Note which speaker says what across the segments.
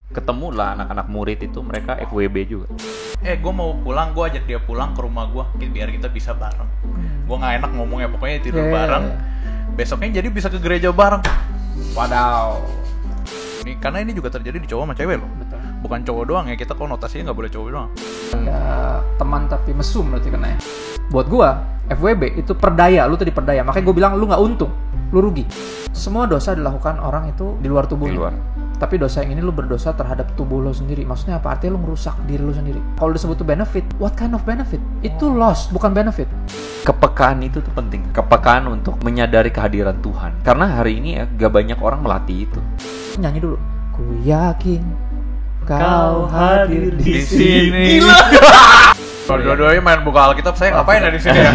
Speaker 1: ketemu lah anak-anak murid itu mereka FWB juga.
Speaker 2: Gue mau pulang, gue ajak dia pulang ke rumah gue biar kita bisa bareng. Gue nggak enak ngomongnya, pokoknya tidur bareng. Besoknya jadi bisa ke gereja bareng.
Speaker 3: Wadaw.
Speaker 2: Ini karena ini juga terjadi di cowok sama cewek loh.
Speaker 3: Betul.
Speaker 2: Bukan cowok doang ya, kita konotasinya nggak boleh cowok doang.
Speaker 3: Ya, teman tapi mesum berarti kena ya. Buat gua, FWB itu perdaya, lu tuh diperdaya. Makanya gua bilang lu nggak untung, lu rugi. Semua dosa dilakukan orang itu di luar tubuh.
Speaker 1: Di luar.
Speaker 3: Tapi dosa yang ini lu berdosa terhadap tubuh lu sendiri. Maksudnya apa? Artinya lu ngerusak diri lu sendiri. Kalau disebut tuh benefit, what kind of benefit? Itu loss, bukan benefit.
Speaker 1: Kepekaan itu tuh penting. Kepekaan untuk menyadari kehadiran Tuhan. Karena hari ini ya gak banyak orang melatih itu.
Speaker 3: Nyanyi dulu. Ku yakin kau hadir di
Speaker 2: sini.
Speaker 3: sini.
Speaker 2: Kalau dua-duanya main buka Alkitab, saya ngapain ya di sini ya?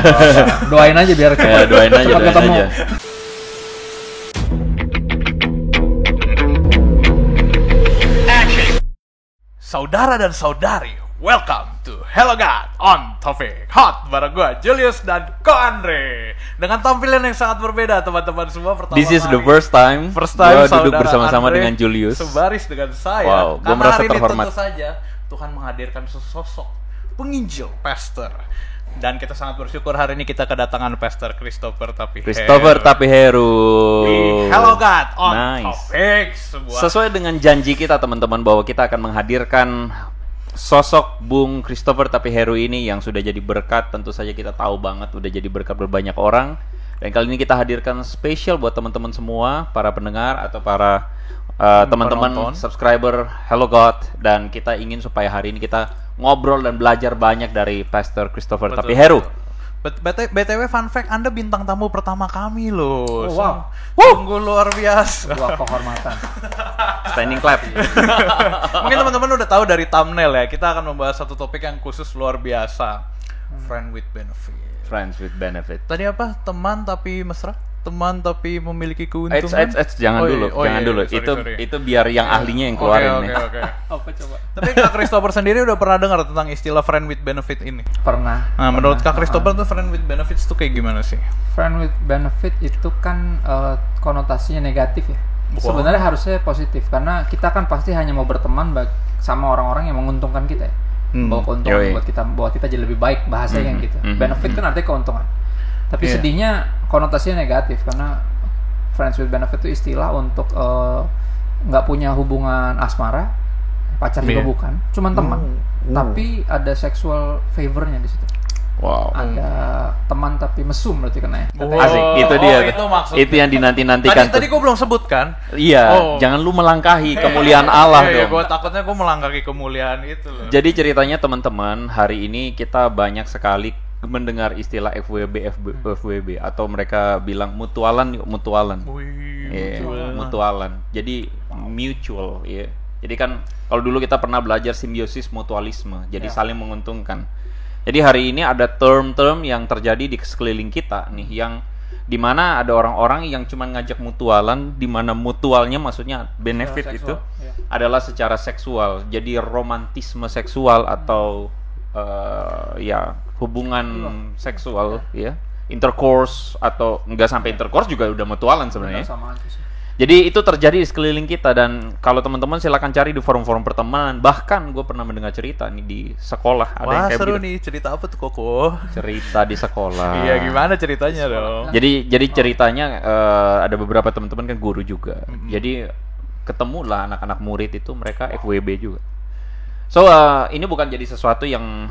Speaker 3: Doain aja biar
Speaker 1: Ya, doain aja,
Speaker 3: cepat
Speaker 1: doain
Speaker 3: ketemu.
Speaker 1: aja.
Speaker 2: Saudara dan saudari, welcome to Hello God on Topic Hot bareng gue Julius dan Ko Andre. Dengan tampilan yang sangat berbeda teman-teman semua. Pertama
Speaker 1: This is the
Speaker 2: kali.
Speaker 1: first time
Speaker 2: First time
Speaker 1: gua duduk
Speaker 2: saudara
Speaker 1: bersama-sama
Speaker 2: Andre
Speaker 1: dengan Julius.
Speaker 2: sebaris dengan saya.
Speaker 1: Wow, gua
Speaker 2: Karena
Speaker 1: merasa
Speaker 2: hari ini
Speaker 1: terhormat.
Speaker 2: tentu saja Tuhan menghadirkan sesosok penginjil pastor. Dan kita sangat bersyukur hari ini kita kedatangan Pastor Christopher
Speaker 1: Tapiheru
Speaker 2: di Hello God on
Speaker 1: Nice.
Speaker 2: Topic.
Speaker 1: Sesuai dengan janji kita teman-teman bahwa kita akan menghadirkan sosok Bung Christopher Tapiheru ini yang sudah jadi berkat. Tentu saja kita tahu banget udah jadi berkat berbanyak orang. Dan kali ini kita hadirkan spesial buat teman-teman semua, para pendengar atau para teman-teman
Speaker 2: penonton,
Speaker 1: subscriber Hello God. Dan kita ingin supaya hari ini kita ngobrol dan belajar banyak dari Pastor Christopher Tapiheru.
Speaker 2: BTW fun fact, Anda bintang tamu pertama kami loh.
Speaker 3: Oh, wow.
Speaker 2: Sungguh luar biasa.
Speaker 3: Sebuah kehormatan.
Speaker 1: Standing clap.
Speaker 2: Mungkin teman-teman udah tahu dari thumbnail ya, kita akan membahas satu topik yang khusus luar biasa. Friend with benefit.
Speaker 1: Friends with benefit.
Speaker 2: Tadi apa? Teman tapi mesra? Teman tapi memiliki keuntungan?
Speaker 1: Jangan dulu, jangan dulu.
Speaker 2: Sorry.
Speaker 1: Itu biar yang ahlinya yang keluarin nih.
Speaker 2: Oke.
Speaker 3: Apa coba?
Speaker 2: Tapi Kak Christopher sendiri udah pernah dengar tentang istilah friend with benefit ini?
Speaker 3: Pernah.
Speaker 2: Nah, menurut Kak Christopher tuh friend with benefits tuh kayak gimana sih?
Speaker 3: Friend with benefit itu kan konotasinya negatif ya.
Speaker 2: Wow.
Speaker 3: Sebenarnya harusnya positif karena kita kan pasti hanya mau berteman sama orang-orang yang menguntungkan kita ya. Bawa keuntungan buat kita jadi lebih baik, bahasanya gitu. Benefit kan artinya keuntungan. Tapi sedihnya konotasinya negatif karena friends with benefit itu istilah untuk nggak punya hubungan asmara, pacar juga bukan, cuman teman. Tapi ada sexual favornya di situ.
Speaker 1: Wow.
Speaker 3: Ada teman tapi mesum berarti kena ya.
Speaker 1: Asik, itu dia.
Speaker 2: Itu maksudnya.
Speaker 1: Itu yang dinanti-nantikan.
Speaker 2: Tadi gue belum sebutkan.
Speaker 1: Iya, jangan lu melangkahi kemuliaan Allah
Speaker 2: Iya,
Speaker 1: dong.
Speaker 2: gue takutnya gue melangkahi kemuliaan itu loh.
Speaker 1: Jadi ceritanya teman-teman, hari ini kita banyak sekali mendengar istilah FWB atau mereka bilang mutualan. Mutualan. Jadi mutual ya. Jadi kan kalau dulu kita pernah belajar simbiosis mutualisme. Jadi saling menguntungkan. Jadi hari ini ada term-term yang terjadi di sekeliling kita nih, yang dimana ada orang-orang yang cuma ngajak mutualan, dimana mutualnya maksudnya benefit itu adalah secara seksual. Jadi romantisme seksual atau hubungan seksual ya, intercourse atau enggak sampai intercourse juga udah mutualan sebenarnya. Jadi itu terjadi di sekeliling kita, dan kalau teman-teman silakan cari di forum-forum pertemanan. Bahkan gue pernah mendengar cerita nih di sekolah. Ada yang kayak
Speaker 2: seru
Speaker 1: begitu.
Speaker 2: nih, cerita apa tuh Koko?
Speaker 1: Cerita di sekolah.
Speaker 2: Iya, gimana ceritanya dong?
Speaker 1: Jadi ceritanya ada beberapa teman-teman kan guru juga. Jadi ketemulah anak-anak murid itu mereka FWB juga. So ini bukan jadi sesuatu yang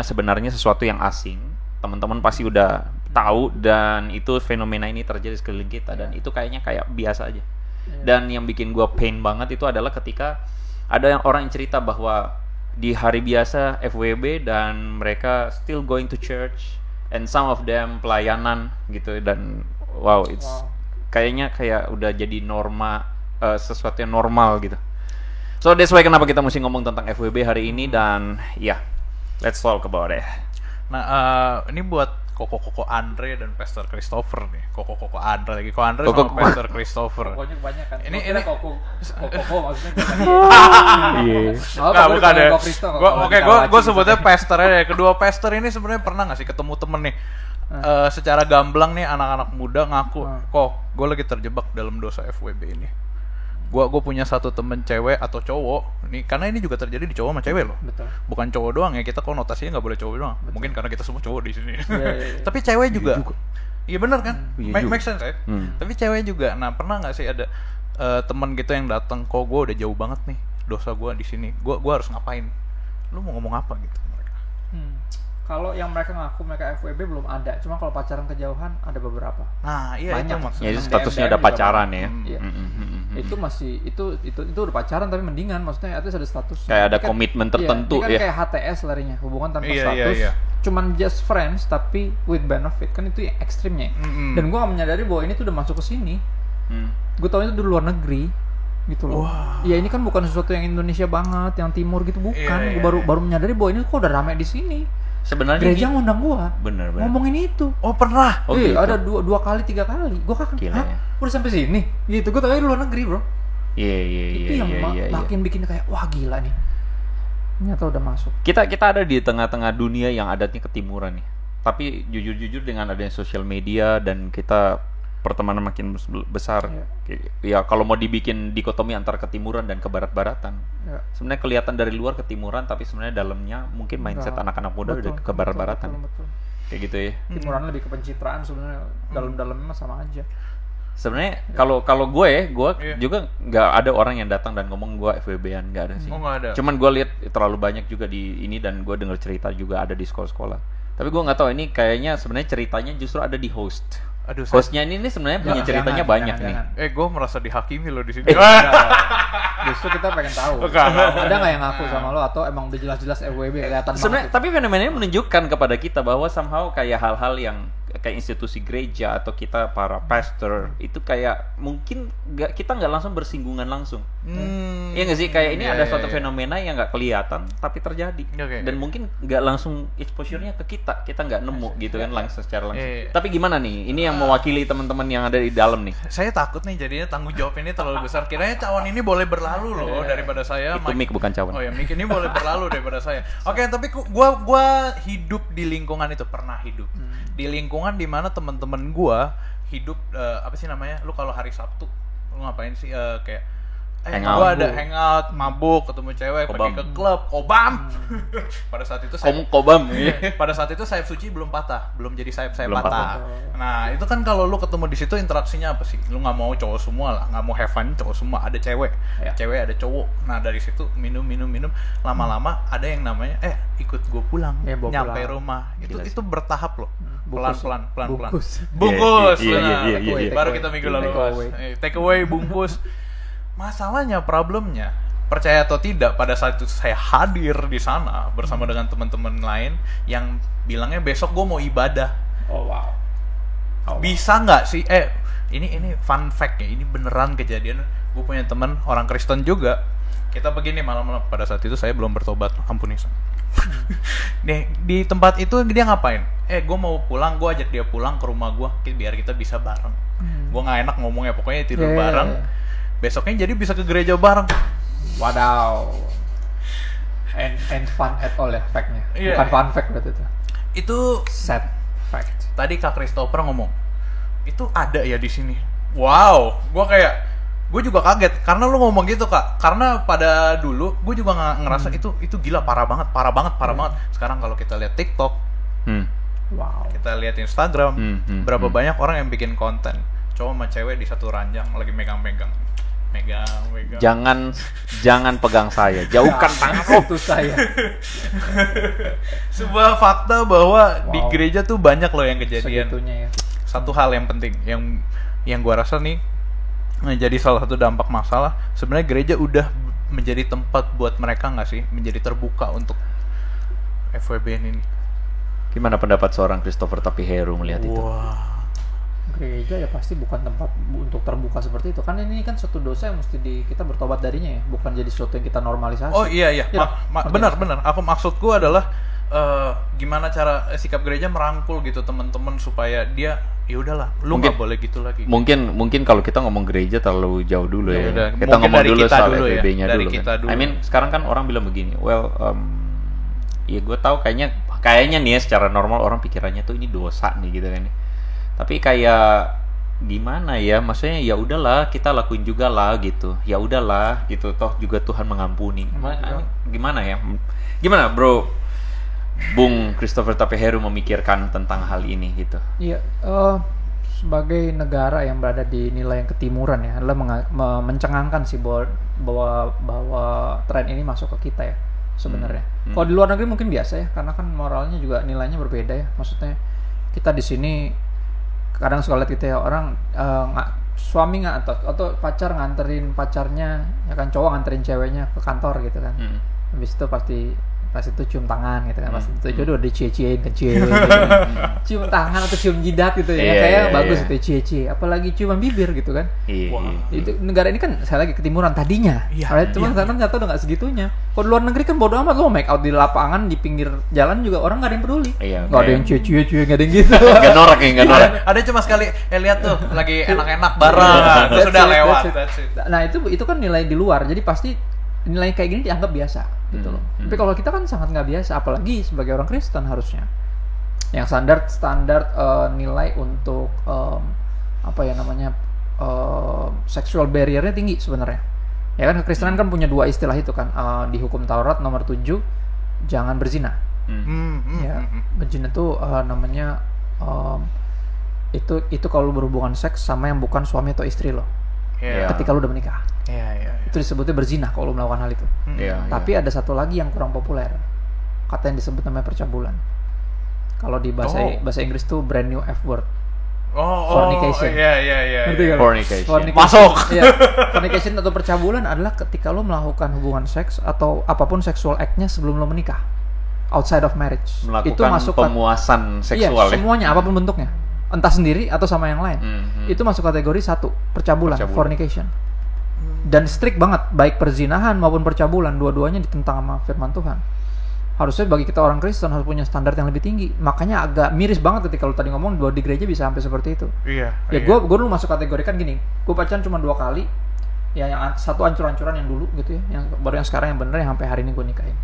Speaker 1: sebenarnya sesuatu yang asing. Teman-teman pasti udah tahu, dan itu fenomena ini terjadi sekeliling kita, dan itu kayaknya kayak biasa aja. Dan yang bikin gue pain banget itu adalah ketika ada orang yang cerita bahwa di hari biasa FWB dan mereka still going to church, and some of them pelayanan gitu, dan kayaknya kayak udah jadi norma, sesuatu yang normal gitu. So that's why kenapa kita mesti ngomong tentang FWB hari ini, dan let's talk about it.
Speaker 2: Nah, ini buat Koko Andre dan Pastor Christopher nih. Koko Andre lagi. Koko Andre sama Pastor Christopher.
Speaker 3: Pokoknya kebanyakan.
Speaker 2: Ini
Speaker 3: Koko maksudnya
Speaker 2: Nggak, bukan ya. Gue sebutnya pastor aja. Kedua pastor ini sebenarnya pernah nggak sih ketemu temen nih? Secara gamblang nih, anak-anak muda ngaku, kok gue lagi terjebak dalam dosa FWB ini. Gue punya satu temen cewek atau cowok nih, karena ini juga terjadi di cowok sama cewek loh.
Speaker 3: Betul.
Speaker 2: Bukan cowok doang ya, kita konotasinya nggak boleh cowok doang. Mungkin karena kita semua cowok di sini.
Speaker 3: Iya.
Speaker 2: Tapi cewek juga. Iya benar kan? Make sense ya. Tapi cewek juga. Nah pernah nggak sih ada teman gitu yang datang, kok gue udah jauh banget nih dosa gue di sini. Gue harus ngapain? Lu mau ngomong apa gitu mereka?
Speaker 3: Kalau yang mereka ngaku mereka FWB belum ada, cuma kalau pacaran kejauhan ada beberapa.
Speaker 2: Nah, iya
Speaker 3: banyak
Speaker 2: itu maksudnya.
Speaker 1: Ya itu statusnya udah pacaran ya.
Speaker 3: Iya. Itu masih itu udah pacaran tapi mendingan, maksudnya itu ada status.
Speaker 1: Kayak ada komitmen tertentu
Speaker 3: kan
Speaker 1: ya.
Speaker 3: Kayak HTS larinya, hubungan tanpa
Speaker 2: Iya,
Speaker 3: status.
Speaker 2: iya.
Speaker 3: Cuman just friends tapi with benefit, kan itu yang ekstrimnya. Dan gue gak menyadari bahwa ini tuh udah masuk ke sini. Gue tau itu di luar negeri gitu loh. Ya ini kan bukan sesuatu yang Indonesia banget, yang timur gitu bukan.
Speaker 2: Iya,
Speaker 3: Gue baru menyadari bahwa ini kok udah ramai di sini.
Speaker 1: Sebenarnya
Speaker 3: Gereja ngundang gua.
Speaker 1: Bener.
Speaker 3: Ngomongin itu.
Speaker 2: Oh pernah?
Speaker 1: Oh, gitu.
Speaker 3: Ada dua kali, 3 kali. Gua kaget.
Speaker 1: Gila,
Speaker 3: Hah?
Speaker 1: ya.
Speaker 3: Udah sampai sini? Gitu. Gua tahu di luar negeri, bro.
Speaker 1: Iya.
Speaker 3: Itu yang makin bikin kayak wah gila nih. Ternyata udah masuk.
Speaker 1: Kita ada di tengah-tengah dunia yang adatnya ketimuran nih. Tapi jujur dengan adanya sosial media dan kita pertemanan makin besar. Ya kalau mau dibikin dikotomi antara ketimuran dan kebarat-baratan. Ya. Sebenarnya kelihatan dari luar ketimuran, tapi sebenarnya dalamnya mungkin mindset anak-anak muda udah ke barat-baratan.
Speaker 3: Betul.
Speaker 1: Kayak gitu ya.
Speaker 3: Timuran lebih ke pencitraan sebenarnya, dalam-dalamnya sama aja.
Speaker 1: Sebenarnya kalau gue juga nggak ada orang yang datang dan ngomong gue FWB-an, nggak ada sih.
Speaker 2: Oh, nggak ada.
Speaker 1: Cuman gue lihat terlalu banyak juga di ini, dan gue dengar cerita juga ada di sekolah-sekolah. Tapi gue nggak tahu, ini kayaknya sebenarnya ceritanya justru ada di host.
Speaker 2: Aduh,
Speaker 1: hostnya ini sebenarnya punya ceritanya banyak nih.
Speaker 2: Gue merasa dihakimi loh di sini.
Speaker 3: Justru kita pengen tahu. Ada nggak yang ngaku sama lo atau emang udah jelas-jelas FWB kelihatan
Speaker 1: sebenarnya, tapi fenomenanya menunjukkan kepada kita bahwa somehow kayak hal-hal yang kayak institusi gereja atau kita para pastor itu kayak mungkin kita nggak langsung bersinggungan langsung. Iya nggak sih, kayak ini ada suatu fenomena yang nggak kelihatan tapi terjadi. Dan mungkin nggak langsung exposure-nya ke kita nggak nemu gitu kan langsung secara langsung. Tapi gimana nih, ini yang mewakili teman-teman yang ada di dalam nih.
Speaker 2: Saya takut nih jadinya tanggung jawab ini terlalu besar. Kiranya cawan ini boleh berlalu loh daripada saya.
Speaker 1: Itu Mik bukan cawan.
Speaker 2: Oh ya, Mik ini boleh berlalu daripada saya. Oke, tapi gua hidup di lingkungan itu, pernah hidup di lingkungan di mana teman-teman gua hidup apa sih namanya? Lu kalau hari Sabtu lu ngapain sih kayak gua ada hangout, mabuk, ketemu cewek, pergi ke klub, kobam. Pada saat itu
Speaker 1: kobam.
Speaker 2: Pada saat itu sayap suci belum patah, belum jadi sayap patah. Nah, itu kan kalau lu ketemu di situ interaksinya apa sih? Lu nggak mau cowok semua lah, nggak mau have fun cowok semua, ada cewek, cewek ada cowok. Nah, dari situ minum, lama-lama ada yang namanya ikut gua pulang, nyampe rumah. Itu bertahap loh. Pelan-pelan. Bungkus. Baru kita minggu lalu. Take away, bungkus. Masalahnya, problemnya, percaya atau tidak, pada saat itu saya hadir di sana bersama dengan teman-teman lain yang bilangnya besok gue mau ibadah. Bisa nggak sih? Ini fun fact ya, ini beneran kejadian. Gue punya teman orang Kristen juga. Kita begini malam-malam, pada saat itu saya belum bertobat, ampuni saya. Nih di tempat itu dia ngapain? Gue mau pulang, gue ajak dia pulang ke rumah gue biar kita bisa bareng. Gue nggak enak ngomongnya, pokoknya tidur bareng. Besoknya jadi bisa ke gereja bareng.
Speaker 3: Wadaw. And fun at all ya fact-nya. Bukan fun fact berarti itu.
Speaker 2: Itu
Speaker 3: sad fact.
Speaker 2: Tadi Kak Christopher ngomong, itu ada ya di sini. Wow, gue juga kaget karena lu ngomong gitu, Kak. Karena pada dulu gue juga ngerasa itu gila, parah banget. Sekarang kalau kita lihat TikTok, kita lihat Instagram, berapa banyak orang yang bikin konten cowok sama cewek di satu ranjang lagi megang.
Speaker 1: Jangan pegang saya, jauhkan tangan
Speaker 3: itu saya.
Speaker 2: Sebuah fakta bahwa di gereja tuh banyak loh yang kejadian.
Speaker 3: Segitunya ya.
Speaker 2: Satu hal yang penting yang gua rasa nih menjadi salah satu dampak masalah, sebenarnya gereja udah menjadi tempat buat mereka nggak sih, menjadi terbuka untuk FWB ini. Gimana pendapat seorang Christopher Tapiheru melihat itu?
Speaker 3: Gereja ya pasti bukan tempat untuk terbuka seperti itu. Kan ini kan suatu dosa yang mesti kita bertobat darinya ya, bukan jadi sesuatu yang kita normalisasi.
Speaker 2: Oh iya. Benar. Maksudku adalah gimana cara sikap gereja merangkul gitu teman-teman supaya dia ya udahlah, lu nggak boleh gitu lagi.
Speaker 1: Mungkin kalau kita ngomong gereja terlalu jauh dulu ya.
Speaker 2: Udah,
Speaker 1: kita ngomong dulu soal
Speaker 2: FWB-nya
Speaker 1: dulu. Kan. I mean sekarang kan orang bilang begini, ya gue tahu kayaknya nih ya, secara normal orang pikirannya tuh ini dosa nih gitu kan. Tapi kayak gimana ya, maksudnya ya udahlah kita lakuin juga lah gitu, ya udahlah gitu, toh juga Tuhan mengampuni. Gimana ya, gimana bro Bung Christopher Tapeheru memikirkan tentang hal ini gitu?
Speaker 3: Iya, sebagai negara yang berada di nilai yang ketimuran ya, adalah mencengangkan sih bahwa tren ini masuk ke kita ya sebenarnya. Kalau di luar negeri mungkin biasa ya, karena kan moralnya juga nilainya berbeda ya. Maksudnya kita di sini kadang suka lihat gitu ya, orang suami atau pacar nganterin pacarnya, ya kan, cowok nganterin ceweknya ke kantor gitu kan. Habis itu pas itu cium tangan gitu kan, pas itu jodoh dicie-ciein kecil gitu. Cium tangan atau cium jidat gitu ya, kayak bagus itu cie-cie, apalagi ciuman bibir gitu kan. Itu negara ini kan saya lagi ketimuran tadinya, cuma sekarang nggak tahu udah nggak segitunya. Kalau di luar negeri kan bodo amat, lo make out di lapangan, di pinggir jalan juga orang nggak ada yang peduli, nggak ada yang cie-cie, nggak ada yang gitu.
Speaker 1: Nggak norak.
Speaker 2: Ada cuma sekali lihat tuh lagi enak-enak bareng, terus sudah lewat.
Speaker 3: Nah itu kan nilai di luar, jadi pasti nilai kayak gini dianggap biasa gitu loh. Tapi kalau kita kan sangat nggak biasa, apalagi sebagai orang Kristen harusnya. Yang standar nilai untuk sexual barrier-nya tinggi sebenarnya. Ya kan, kekristenan kan punya dua istilah itu kan, di hukum Taurat nomor 7 jangan berzina. Ya, berzina itu namanya itu kalau berhubungan seks sama yang bukan suami atau istri lo. Ketika lu udah menikah, itu disebutnya berzina kalau lu melakukan hal itu. Tapi ada satu lagi yang kurang populer, kata yang disebut namanya percabulan. Kalau di bahasa Inggris tuh brand new F word. Fornication.
Speaker 1: Fornication.
Speaker 2: Masuk.
Speaker 3: Fornication atau percabulan adalah ketika lu melakukan hubungan seks atau apapun sexual act-nya sebelum lu menikah, outside of marriage.
Speaker 1: Melakukan
Speaker 3: itu masuk
Speaker 1: pemuasan seksual ya.
Speaker 3: Semuanya apapun bentuknya. Entah sendiri atau sama yang lain, itu masuk kategori 1, percabulan. Fornication. Dan strict banget, baik perzinahan maupun percabulan, dua-duanya ditentang sama firman Tuhan. Harusnya bagi kita orang Kristen harus punya standar yang lebih tinggi. Makanya agak miris banget ketika lu tadi ngomong bahwa di gereja bisa sampai seperti itu. Gue dulu masuk kategori kan gini, gue pacaran cuma 2 kali, ya yang satu ancur-ancuran yang dulu gitu ya, yang baru yang sekarang yang bener yang sampai hari ini gue nikahin.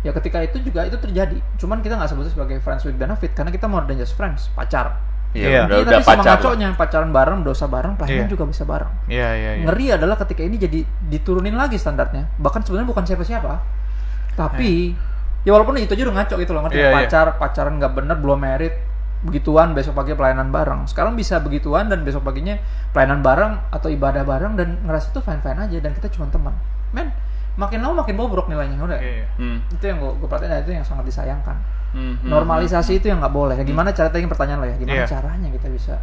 Speaker 3: Ya ketika itu juga itu terjadi, cuman kita nggak sebutnya sebagai friends with benefit karena kita more than just friends, pacar.
Speaker 1: Udah
Speaker 3: tapi sama
Speaker 1: pacar
Speaker 3: ngaconya, pacaran bareng, dosa bareng, pelayanan juga bisa bareng. Ngeri adalah ketika ini jadi diturunin lagi standarnya. Bahkan sebenarnya bukan siapa-siapa, tapi ya walaupun itu aja udah ngaco gitu loh, ngerti? Pacaran nggak bener, belum married, begituan, besok pagi pelayanan bareng. Sekarang bisa begituan dan besok paginya pelayanan bareng atau ibadah bareng dan ngerasa itu fine-fine aja dan kita cuma teman. Men, makin lama makin bobrok nilainya udah. Itu yang gue perhatiin, itu yang sangat disayangkan. Normalisasi itu yang nggak boleh. Gimana cara, tadi pertanyaan lo ya, gimana caranya kita bisa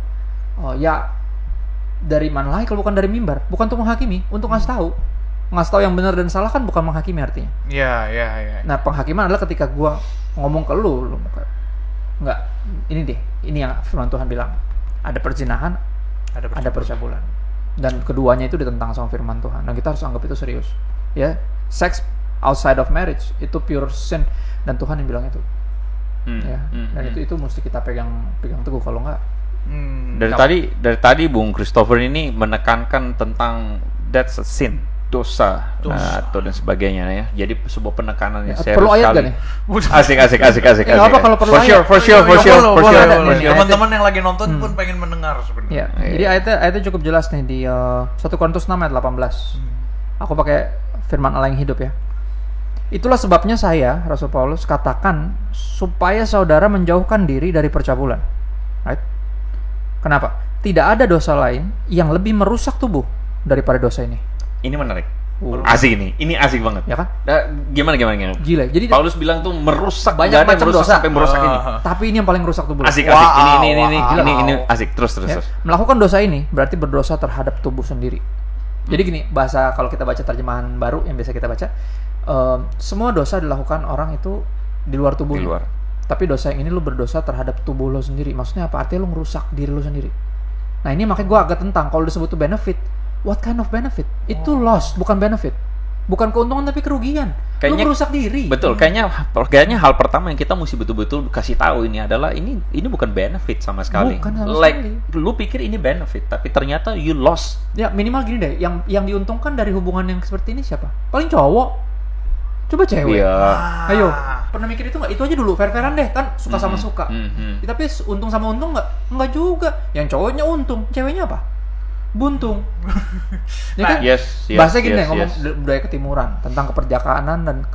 Speaker 3: dari mana lagi kalau bukan dari mimbar, bukan untuk menghakimi, untuk ngasih tahu yang benar dan salah kan bukan menghakimi artinya. Nah, penghakiman adalah ketika gua ngomong ke lu nggak, ini yang firman Tuhan bilang, ada perzinahan, ada percabulan, dan keduanya itu ditentang sama firman Tuhan, dan kita harus anggap itu serius. Ya, seks outside of marriage itu pure sin dan Tuhan yang bilang itu. Dan itu mesti kita pegang teguh, kalau enggak.
Speaker 1: Dari tadi Bung Christopher ini menekankan tentang that's a sin, dosa. Atau dan sebagainya ya. Jadi sebuah penekanan yang serius
Speaker 3: perlu ayat
Speaker 1: sekali.
Speaker 3: Asik. Apa kalau perlu ayat?
Speaker 1: For sure.
Speaker 2: Teman-teman yang lagi nonton pun pengen mendengar sebenarnya.
Speaker 3: Jadi ayatnya cukup jelas nih di 1 Korintus 6 ayat 18. Aku pakai firman Allah yang hidup ya. Itulah sebabnya saya, Rasul Paulus, katakan supaya saudara menjauhkan diri dari percabulan. Right? Kenapa? Tidak ada dosa lain yang lebih merusak tubuh daripada dosa ini.
Speaker 1: Ini menarik. Asik ini asik banget.
Speaker 3: Ya kan?
Speaker 1: Gimana?
Speaker 3: Gila. Jadi
Speaker 1: Paulus bilang tuh merusak,
Speaker 3: banyak macam dosa
Speaker 1: sampai merusak ini.
Speaker 3: Tapi ini yang paling merusak tubuh.
Speaker 1: Asik. Ini asik. Terus.
Speaker 3: Melakukan dosa ini berarti berdosa terhadap tubuh sendiri. Jadi gini, bahasa kalau kita baca terjemahan baru yang biasa kita baca, semua dosa dilakukan orang itu di luar tubuh. Tapi dosa yang ini lu berdosa terhadap tubuh lo sendiri. Maksudnya apa? Artinya lu ngerusak diri lo sendiri. Nah ini makanya gue agak tentang kalau disebut tuh benefit. What kind of benefit? Itu loss, bukan benefit. Bukan keuntungan tapi kerugian. Lu merusak diri.
Speaker 1: Betul. Kayaknya hal pertama yang kita mesti betul-betul kasih tahu ini adalah ini bukan benefit sama sekali.
Speaker 3: Bukan sama sekali.
Speaker 1: Lu pikir ini benefit, tapi ternyata you lost.
Speaker 3: Ya minimal gini deh. Yang diuntungkan dari hubungan yang seperti ini siapa? Paling cowok. Coba cewek.
Speaker 1: Iya.
Speaker 3: Ayo. pernah mikir itu nggak? Itu aja dulu, fair-fairan deh, kan suka sama suka. Ya, tapi untung sama untung nggak juga. Yang cowoknya untung, ceweknya apa? Buntung. Ya kan? Bahasa gini ngomong budaya ketimuran tentang keperjakaan dan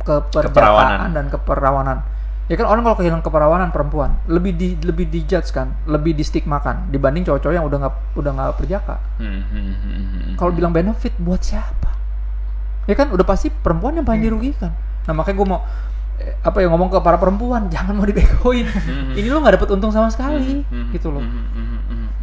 Speaker 3: keperjakaan dan keperawanan. Ya kan orang kalau kehilangan keperawanan perempuan lebih dijudge kan, lebih distigmakan dibanding cowok-cowok yang udah nggak perjaka. Kalau bilang benefit buat siapa? Ya kan udah pasti perempuan yang paling dirugikan. Nah makanya gue mau ngomong ke para perempuan, jangan mau dibegoin. Ini lo nggak dapet untung sama sekali, gitu loh.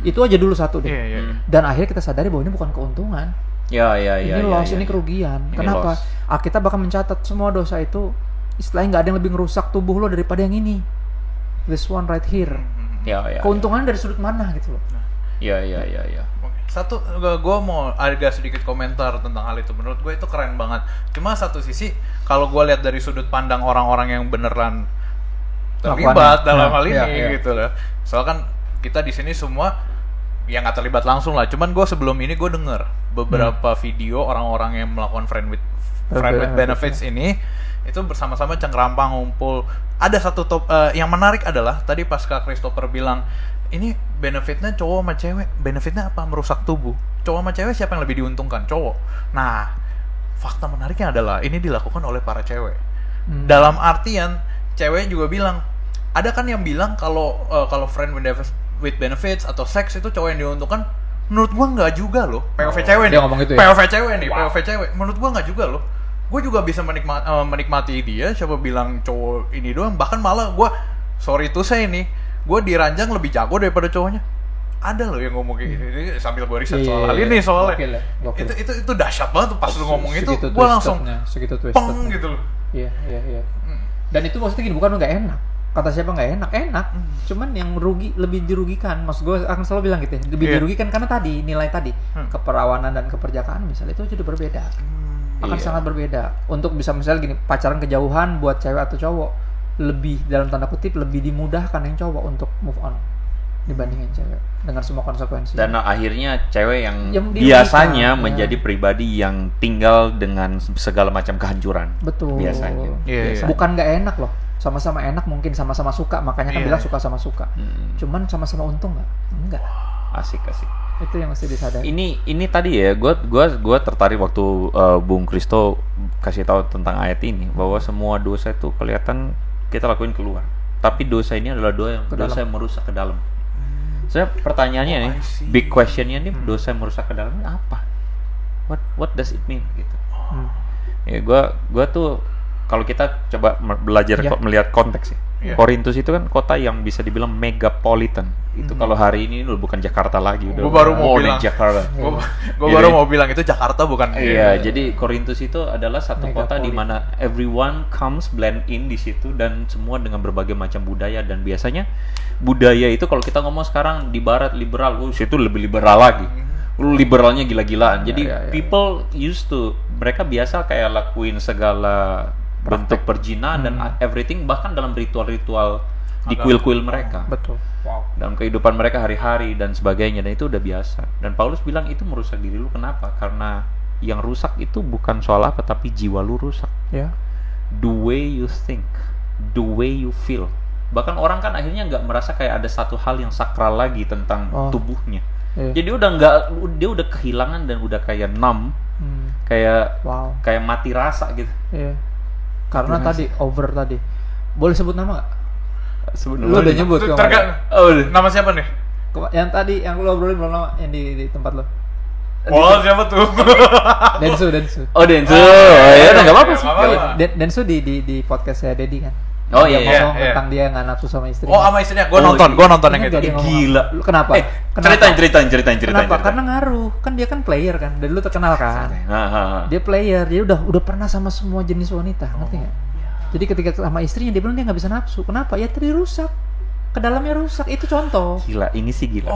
Speaker 3: Itu aja dulu satu deh. Dan akhirnya kita sadari bahwa ini bukan keuntungan. Ini loss, ini kerugian. Kenapa? Kita bakal mencatat semua dosa itu. Istilahnya nggak ada yang lebih ngerusak tubuh lo daripada yang ini. This one right here. Keuntungannya dari sudut mana gitu loh.
Speaker 2: Satu, gue mau agak sedikit komentar tentang hal itu. Menurut gue itu keren banget. Cuma satu sisi, kalau gue lihat dari sudut pandang orang-orang yang beneran terlibat dalam hal ini gitu loh. Soalnya kan kita di sini semua yang nggak terlibat langsung lah. Cuman gue sebelum ini gue denger beberapa video orang-orang yang melakukan friend with benefits ini. Itu bersama-sama cengkerampang ngumpul. Ada satu yang menarik adalah tadi pas Kak Christopher bilang ini benefitnya cowok sama cewek. Benefitnya apa? Merusak tubuh. Cowok sama cewek siapa yang lebih diuntungkan? Cowok. Nah, fakta menariknya adalah ini dilakukan oleh para cewek. Dalam artian cewek juga bilang, ada kan yang bilang kalau friend with benefits atau seks itu cowok yang diuntungkan. Menurut gua nggak juga loh. POV cewek nih. POV cewek nih. POV cewek. Menurut gua nggak juga loh. Gue juga bisa menikmati dia. Siapa bilang cowok ini doang? Bahkan malah gue, sorry tuh saya nih, gue diranjang lebih jago daripada cowoknya. Ada loh yang ngomong kayak gini. Sambil gue riset soal hal ini soalnya. Itu dahsyat banget tuh pas lu ngomong itu. Gue langsung peng gitu loh.
Speaker 3: Iya. Dan itu maksudnya gini, bukan nggak enak. Kata siapa nggak enak? Enak. Cuman yang lebih dirugikan. Maksud gue akan selalu bilang gitu ya. Lebih dirugikan karena tadi nilai tadi keperawanan dan keperjakaan misalnya itu jadi berbeda. Akan sangat berbeda. Untuk bisa misalnya gini, pacaran kejauhan buat cewek atau cowok lebih dalam tanda kutip lebih dimudahkan yang cowok untuk move on dibandingin cewek dengan semua konsekuensi.
Speaker 1: Dan akhirnya cewek yang biasanya menjadi pribadi yang tinggal dengan segala macam kehancuran.
Speaker 3: Betul.
Speaker 1: Biasanya.
Speaker 3: Bukan nggak enak loh. Sama-sama enak mungkin sama-sama suka, makanya kan bilang suka sama suka. Cuman sama-sama untung nggak? Enggak.
Speaker 1: Asik.
Speaker 3: Itu yang mesti disadari.
Speaker 1: Ini tadi ya, gue tertarik waktu Bung Kristo kasih tahu tentang ayat ini bahwa semua dosa itu kelihatan kita lakuin keluar, tapi dosa ini adalah dosa yang merusak ke dalam. Saya pertanyaannya nih, big questionnya nih, dosa yang merusak ke dalam apa? What does it mean gitu? Ya gue tuh kalau kita coba belajar melihat konteks ya. Korintus itu kan kota yang bisa dibilang megapolitan. Itu kalau hari ini udah bukan Jakarta lagi, udah Jakarta.
Speaker 2: Gue baru mau bilang itu Jakarta bukan.
Speaker 1: Iya, jadi Korintus itu adalah satu kota di mana everyone comes blend in di situ dan semua dengan berbagai macam budaya, dan biasanya budaya itu kalau kita ngomong sekarang di barat liberal, situ lebih liberal lagi. Liberalnya gila-gilaan. Jadi people used to, mereka biasa kayak lakuin segala bentuk perzinahan dan everything, bahkan dalam ritual-ritual di kuil-kuil mereka.
Speaker 3: Betul.
Speaker 1: Wow. Dalam kehidupan mereka hari-hari dan sebagainya, dan itu udah biasa. Dan Paulus bilang itu merusak diri lu. Kenapa? Karena yang rusak itu bukan soal apa, tapi jiwa lu rusak. The way you think, the way you feel. Bahkan orang kan akhirnya nggak merasa kayak ada satu hal yang sakral lagi tentang tubuhnya. Jadi dia udah kehilangan dan udah kayak numb, kayak mati rasa gitu.
Speaker 3: Karena tadi over tadi. Boleh sebut nama nggak?
Speaker 1: Lu
Speaker 3: udah nyebut
Speaker 2: nama siapa nih?
Speaker 3: Yang tadi yang lu obrolin belum lama yang di tempat lo.
Speaker 2: Siapa tuh?
Speaker 3: Densu.
Speaker 1: Oh ya udah nggak apa-apa sih.
Speaker 3: Densu di podcast saya Dedi kan.
Speaker 1: Dia
Speaker 3: ngomong tentang dia nggak nafsu sama istrinya.
Speaker 2: Sama istrinya. Gue nonton yang itu.
Speaker 1: Gila.
Speaker 3: Kenapa?
Speaker 1: Ceritain.
Speaker 3: Kenapa? Karena ngaruh. Kan dia kan player kan. Dari dulu terkenal kan. Dia player. Dia udah pernah sama semua jenis wanita. Ngerti nggak? Jadi ketika sama istrinya dia bilang dia nggak bisa nafsu. Kenapa? Ya tadi rusak. Ke dalamnya rusak. Itu contoh.
Speaker 1: Gila. Ini sih gila.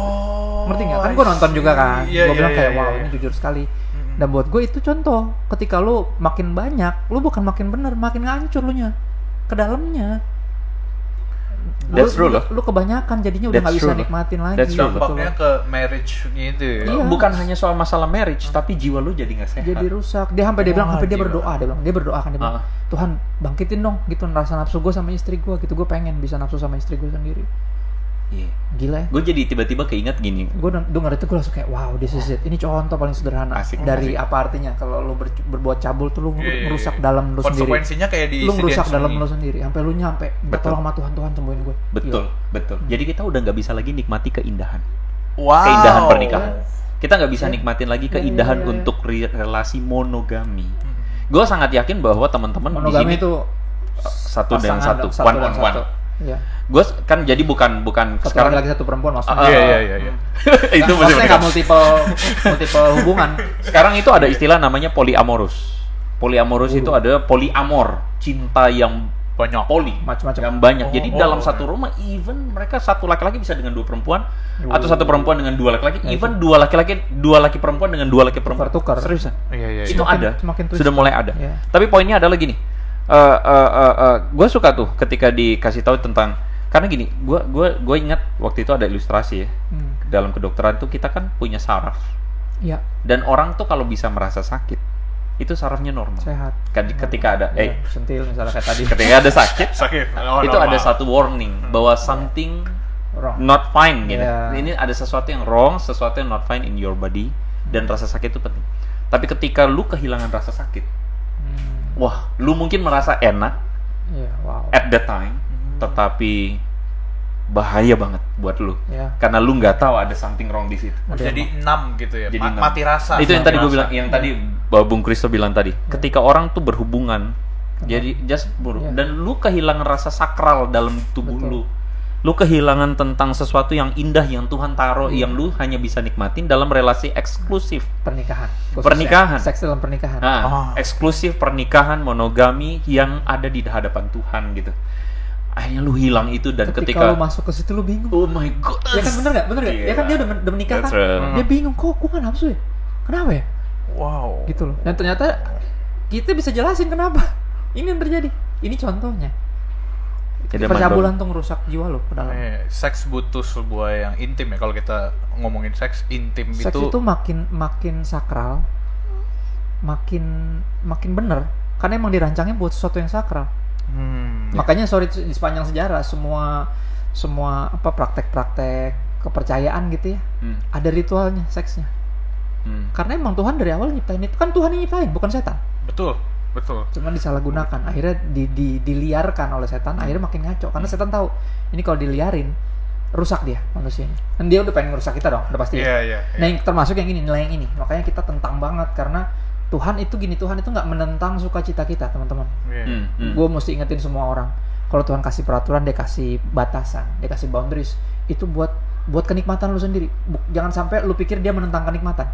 Speaker 3: Ngerti nggak? Kan gue nonton juga kan. Gue bilang kayak wow ini jujur sekali. Dan buat gue itu contoh. Ketika lu makin banyak, lu bukan makin bener, makin ngancur lu nya ke dalamnya. Lu kebanyakan jadinya udah nggak bisa nikmatin lagi.
Speaker 2: Dampaknya ke marriage gitu.
Speaker 1: Iya. Bukan hanya soal masalah marriage, tapi jiwa lu jadi nggak sehat.
Speaker 3: Jadi rusak. Dia sampai dia bilang, sampai dia berdoa, dia berdoa kan, dia bilang, Tuhan bangkitin dong gitu rasa nafsu gue sama istri gue gitu, gue pengen bisa nafsu sama istri gue sendiri.
Speaker 1: Iya.
Speaker 3: Gila ya.
Speaker 1: Gue jadi tiba-tiba keinget gini.
Speaker 3: Gue dengar itu gue langsung kayak wow, this is it. Ini contoh paling sederhana dari apa artinya kalau lu berbuat cabul tuh lu merusak dalam lu sendiri.
Speaker 2: Konsekuensinya kayak di
Speaker 3: lu merusak dalam lu sendiri. Sampai lu nyampe bertolong sama Tuhan sembuhin gue.
Speaker 1: Betul. Jadi kita udah nggak bisa lagi nikmati keindahan.
Speaker 2: Wow.
Speaker 1: Keindahan pernikahan. Kita nggak bisa nikmatin lagi keindahan untuk relasi monogami. Gue sangat yakin bahwa teman-teman di sini
Speaker 3: monogami itu
Speaker 1: satu dan satu, one on one.
Speaker 3: Iya.
Speaker 1: Gue kan jadi bukan
Speaker 3: satu
Speaker 1: sekarang
Speaker 3: lagi satu perempuan maksudnya.
Speaker 2: Iya.
Speaker 1: Itu
Speaker 3: maksudnya nggak multiple hubungan.
Speaker 1: Sekarang itu ada istilah namanya polyamorous. Polyamorous itu ada polyamor, cinta yang banyak,
Speaker 3: macam-macam
Speaker 1: yang banyak. Jadi dalam satu rumah, even mereka satu laki-laki bisa dengan dua perempuan, atau satu perempuan dengan dua laki-laki, even dua laki perempuan dengan dua laki perempuan.
Speaker 3: Tukar.
Speaker 1: Seriusan?
Speaker 2: Iya.
Speaker 1: Itu ada, sudah mulai ada.
Speaker 3: Iya.
Speaker 1: Tapi poinnya adalah gini. Gue suka tuh ketika dikasih tahu tentang, karena gini, gue ingat waktu itu ada ilustrasi ya, dalam kedokteran tuh kita kan punya saraf, dan orang tuh kalau bisa merasa sakit itu sarafnya normal,
Speaker 3: sehat.
Speaker 1: Kan ketika ada
Speaker 3: sentil misalnya kayak tadi,
Speaker 1: ketika ada sakit itu ada satu warning bahwa something
Speaker 3: wrong,
Speaker 1: not fine gitu. Ini ada sesuatu yang wrong, sesuatu yang not fine in your body, dan rasa sakit itu penting. Tapi ketika lu kehilangan rasa sakit, wah, lu mungkin merasa enak at the time, tetapi bahaya banget buat lu, karena lu nggak tahu ada something wrong di situ.
Speaker 2: Jadi numb gitu ya,
Speaker 1: jadi
Speaker 2: mati rasa.
Speaker 1: Itu yang tadi gue bilang, yang tadi Bung Kristo bilang tadi, ketika orang tuh berhubungan, jadi just buruk, dan lu kehilangan rasa sakral dalam tubuh lu kehilangan tentang sesuatu yang indah yang Tuhan taruh, yang lu hanya bisa nikmatin dalam relasi eksklusif pernikahan,
Speaker 3: seks dalam pernikahan.
Speaker 1: Eksklusif pernikahan monogami yang ada di hadapan Tuhan gitu. Akhirnya lu hilang itu, dan ketika
Speaker 3: lu masuk ke situ lu bingung.
Speaker 1: Oh my god.
Speaker 3: Ya kan bener nggak? Ya kan dia udah menikah kan? Dia bingung, kok gue nggak nafsu ya? Kenapa ya?
Speaker 2: Wow.
Speaker 3: Gitu loh. Dan ternyata kita bisa jelasin kenapa. Ini yang terjadi. Ini contohnya. Percabulan tuh ngerusak jiwa lo ke dalam.
Speaker 2: Seks butuh sebuah yang intim ya. Kalau kita ngomongin seks intim
Speaker 3: seks itu makin sakral, makin bener. Karena emang dirancangnya buat sesuatu yang sakral. Makanya di sepanjang sejarah semua praktek-praktek kepercayaan gitu ya, ada ritualnya seksnya. Karena emang Tuhan dari awal nyiptain itu, kan Tuhan yang nyiptain, bukan setan.
Speaker 2: Betul.
Speaker 3: Cuman disalahgunakan, akhirnya diliarkan oleh setan, akhirnya makin ngaco. Karena setan tahu ini kalau diliarin rusak dia manusianya. Dan dia udah pengen ngerusak kita dong, udah pasti.
Speaker 2: Iya.
Speaker 3: Nah, yang termasuk yang ini, nilai yang ini. Makanya kita tentang banget, karena Tuhan itu nggak menentang sukacita kita, teman-teman. Gue mesti ingetin semua orang, kalau Tuhan kasih peraturan, dia kasih batasan, dia kasih boundaries, itu buat kenikmatan lu sendiri. Jangan sampai lu pikir dia menentang kenikmatan.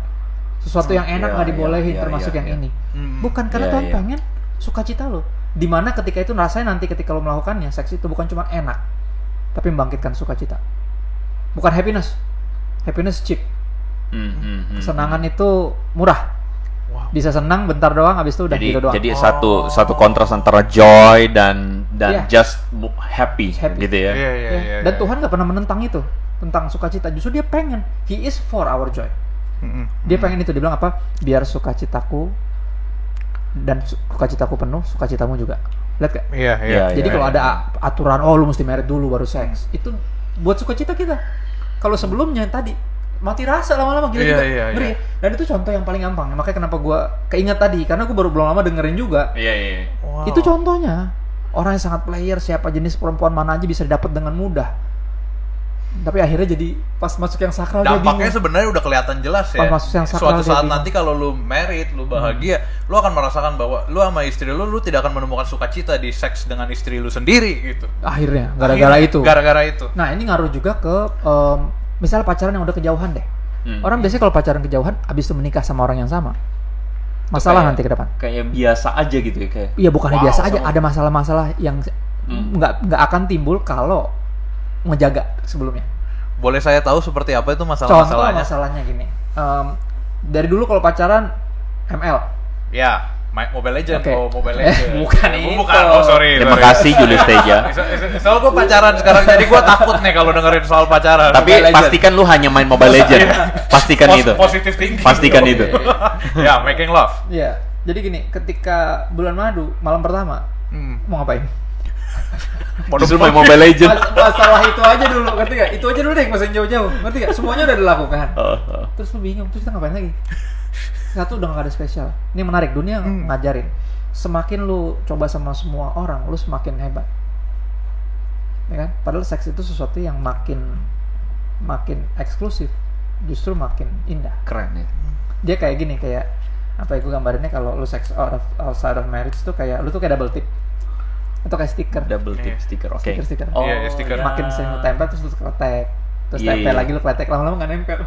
Speaker 3: Sesuatu yang enak nggak dibolehin, termasuk yang ini. Bukan, karena Tuhan pengen sukacita lu. Dimana ketika itu rasanya nanti ketika lu melakukannya, seks itu bukan cuma enak, tapi membangkitkan sukacita. Bukan happiness cheap. Kesenangan itu murah. Bisa senang bentar doang, habis itu udah gitu doang.
Speaker 1: Jadi satu kontras antara joy dan just happy gitu ya.
Speaker 3: Dan Tuhan nggak pernah menentang itu, tentang sukacita. Justru dia pengen, He is for our joy. Dia pengen itu, dia bilang apa? Biar sukacitaku dan sukacitaku penuh, sukacitamu juga. Lihat gak? Jadi kalau ada aturan, lu mesti married dulu baru seks, itu buat sukacita kita. Kalau sebelumnya tadi mati rasa lama-lama gila ngeri. Dan itu contoh yang paling gampang. Makanya kenapa gue keinget tadi, karena gue belum lama dengerin juga.
Speaker 1: Wow.
Speaker 3: Itu contohnya orang yang sangat player, siapa jenis perempuan mana aja bisa dapat dengan mudah. Tapi akhirnya jadi pas masuk yang sakral
Speaker 2: dampaknya sebenarnya udah kelihatan jelas ya.
Speaker 3: Pas masuk yang sakral,
Speaker 2: suatu saat nanti kalau lu married, lu bahagia, lu akan merasakan bahwa lu sama istri lu tidak akan menemukan sukacita di seks dengan istri lu sendiri gitu.
Speaker 3: Akhirnya gara-gara itu. Nah, ini ngaruh juga ke misalnya pacaran yang udah kejauhan deh. Orang biasanya kalau pacaran kejauhan, abis itu menikah sama orang yang sama, masalah nanti ke depan.
Speaker 1: Kayak biasa aja gitu ya kayak.
Speaker 3: Iya, bukannya biasa aja, ada masalah-masalah yang nggak akan timbul kalau ngejaga sebelumnya.
Speaker 2: Boleh saya tahu seperti apa itu masalahnya?
Speaker 3: Masalahnya gini. Dari dulu kalau pacaran ML.
Speaker 2: Ya. Mobile Legend.
Speaker 3: Okay.
Speaker 2: Oh, Mobile Legend.
Speaker 3: Bukan itu.
Speaker 2: Bukan. Oh, sorry.
Speaker 1: Terima kasih Julius Teja.
Speaker 2: Soal gue pacaran sekarang, jadi gue takut nih kalau dengerin soal pacaran.
Speaker 1: Tapi pastikan lu hanya main Mobile Legend. Pastikan itu.
Speaker 2: Positive thinking.
Speaker 1: Pastikan itu.
Speaker 2: Ya, making love.
Speaker 3: Iya. Jadi gini, ketika bulan madu malam pertama, mau ngapain?
Speaker 1: Justru main Mobile Legend.
Speaker 3: Masalah itu aja dulu, ngerti gak? Itu aja dulu deh, nggak usah jauh-jauh, ngerti gak? Semuanya udah dilakukan. Terus lu bingung, terus kita ngapain lagi? Satu udah gak ada spesial. Ini menarik, dunia ngajarin. Semakin lu coba sama semua orang, lu semakin hebat. Ya kan? Padahal seks itu sesuatu yang makin eksklusif, justru makin indah.
Speaker 1: Keren ya.
Speaker 3: Dia kayak gini, kayak apa ya, gue gambarinnya kalau lu seks outside of marriage tuh kayak lu tuh kayak double tip atau kayak stiker.
Speaker 1: Double tip stiker, oke.
Speaker 3: Stiker.
Speaker 2: Oh, iya, stiker.
Speaker 3: Makin sering lu tempel terus lu kletek, terus
Speaker 1: Iya,
Speaker 3: tempel
Speaker 1: iya.
Speaker 3: lagi lu kletek, lama-lama nggak nempel.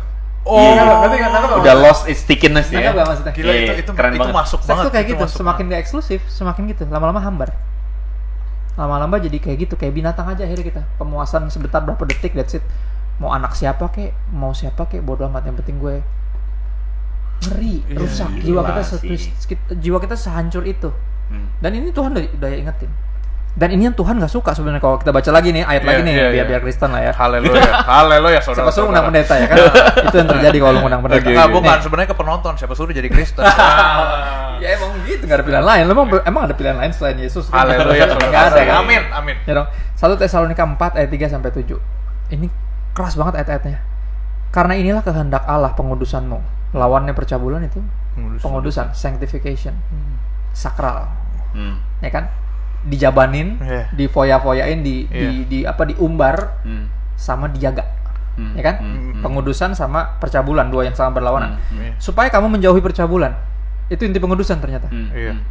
Speaker 2: Oh,
Speaker 3: ngerti kan?
Speaker 1: Udah lost its stickiness ya.
Speaker 3: Nggak maksudnya.
Speaker 2: Gila, itu
Speaker 1: keren
Speaker 2: itu
Speaker 1: banget.
Speaker 2: masuk
Speaker 3: Seks
Speaker 2: banget.
Speaker 3: tuh kayak
Speaker 2: itu
Speaker 3: gitu,
Speaker 2: masuk
Speaker 3: semakin
Speaker 2: banget.
Speaker 3: dia eksklusif, semakin gitu, lama-lama hambar. Lama-lama jadi kayak gitu, kayak binatang aja akhirnya kita. Pemuasan sebentar berapa detik, that's it. Mau anak siapa kek, mau siapa kek, bodo amat, yang penting gue ngeri, rusak. Jiwa kita sehancur itu. Dan ini Tuhan udah ingetin. Dan ini yang Tuhan nggak suka sebenarnya kalau kita baca lagi nih ayat lagi nih biar Kristen lah ya.
Speaker 2: Haleluya saudara.
Speaker 3: Siapa suruh undang pendeta ya kan? Itu yang terjadi kalau undang pendeta.
Speaker 2: Nah, bukan sebenarnya ke penonton, siapa suruh jadi Kristen.
Speaker 3: Ya emang gitu, nggak ada pilihan lain. Emang ada pilihan lain selain Yesus?
Speaker 2: Haleluya saudara.
Speaker 3: Nggak ada.
Speaker 2: Amin.
Speaker 3: Ya dong. 1 Tesalonika 4 ayat 3 sampai 7. Ini keras banget ayat-ayatnya. Karena inilah kehendak Allah pengudusanmu. Lawannya percabulan itu pengudusan, sanctification, sakral. Ya kan? Dijabanin, difoya-foyain, diumbar, sama dijaga, ya kan? Pengudusan sama percabulan, dua yang sangat berlawanan. Supaya kamu menjauhi percabulan, itu inti pengudusan ternyata.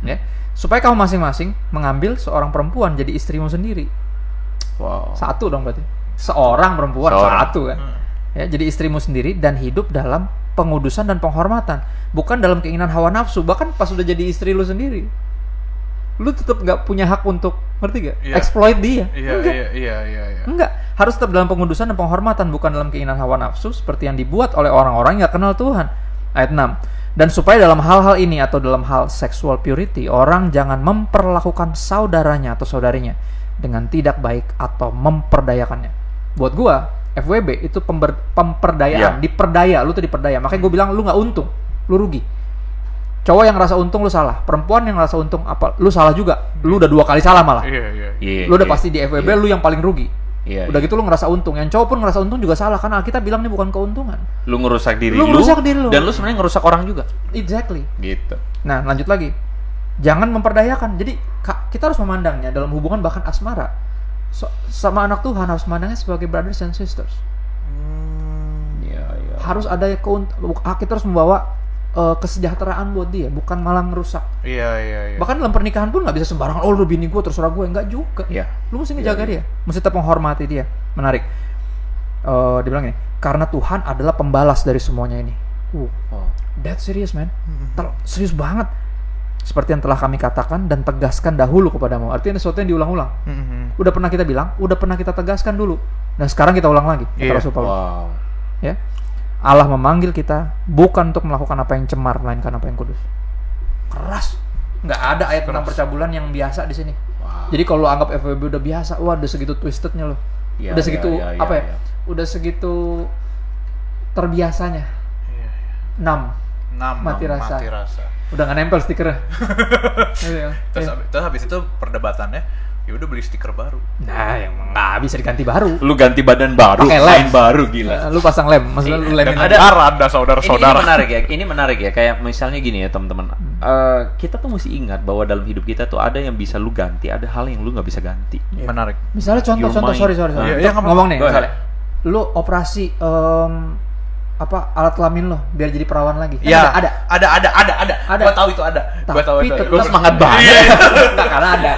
Speaker 3: Ya, supaya kamu masing-masing mengambil seorang perempuan jadi istrimu sendiri.
Speaker 1: Wow.
Speaker 3: Satu dong berarti, seorang perempuan satu kan? Ya, jadi istrimu sendiri dan hidup dalam pengudusan dan penghormatan, bukan dalam keinginan hawa nafsu. Bahkan pas udah jadi istri lu sendiri, lu tetap nggak punya hak untuk, ngerti gak? Exploit dia.
Speaker 2: Iya.
Speaker 3: Enggak, harus tetap dalam pengudusan dan penghormatan, bukan dalam keinginan hawa nafsu seperti yang dibuat oleh orang-orang yang gak kenal Tuhan. Ayat 6. Dan supaya dalam hal-hal ini atau dalam hal sexual purity, orang jangan memperlakukan saudaranya atau saudarinya dengan tidak baik atau memperdayakannya. Buat gua, FWB itu pemperdayaan, diperdaya, lu tuh diperdaya. Makanya gua bilang lu nggak untung, lu rugi. Cowok yang ngerasa untung lu salah, perempuan yang ngerasa untung apa, lu salah juga. Lu udah 2 kali salah malah. Lu udah pasti di FWB lu yang paling rugi. Udah gitu lu ngerasa untung, yang cowok pun ngerasa untung juga salah, karena Alkitab bilang ini bukan keuntungan.
Speaker 1: Lu ngerusak diri
Speaker 3: lu.
Speaker 1: Dan lu sebenarnya ngerusak orang juga.
Speaker 3: Exactly.
Speaker 1: Gitu.
Speaker 3: Nah, lanjut lagi. Jangan memperdayakan. Jadi kita harus memandangnya dalam hubungan bahkan asmara. Sama anak Tuhan harus memandangnya sebagai brothers and sisters. Harus ada kita harus membawa kesejahteraan buat dia, bukan malah ngerusak.
Speaker 2: Iya.
Speaker 3: Bahkan dalam pernikahan pun nggak bisa sembarangan, lu bini gue terserah gue, nggak juga. Lu mesti ngejaga dia, mesti tetap menghormati dia. Menarik. Dia bilang gini, karena Tuhan adalah pembalas dari semuanya ini. That's serious, man. Serius banget. Seperti yang telah kami katakan dan tegaskan dahulu kepadamu. Artinya sesuatu yang diulang-ulang. Udah pernah kita bilang, udah pernah kita tegaskan dulu, dan sekarang kita ulang lagi. Rasul Paulus. Ya. Allah memanggil kita bukan untuk melakukan apa yang cemar, melainkan apa yang kudus. Keras. Nggak ada ayat tentang percabulan yang biasa di sini. Jadi kalau lo anggap FWB udah biasa, wah udah segitu twistednya lo. Udah segitu udah segitu terbiasanya. 6 mati rasa. Udah nggak nempel stikernya.
Speaker 2: Terus habis itu perdebatannya, ya udah beli stiker baru.
Speaker 3: Nah, yang nggak bisa diganti baru.
Speaker 1: Lu ganti badan baru, main baru, gila.
Speaker 3: Lu pasang lem, maksudnya lu lemin
Speaker 2: ada saudara-saudara.
Speaker 1: Ini menarik ya. Kayak misalnya gini ya teman-teman. Kita tuh mesti ingat bahwa dalam hidup kita tuh ada yang bisa lu ganti, ada hal yang lu nggak bisa ganti.
Speaker 2: Menarik.
Speaker 3: Misalnya contoh, sorry. Ngomong nih, misalnya lu operasi alat kelamin lo biar jadi perawan lagi.
Speaker 2: Ada. Gua tahu itu ada.
Speaker 3: Tapi
Speaker 1: Lu semangat banget.
Speaker 3: Karena ada.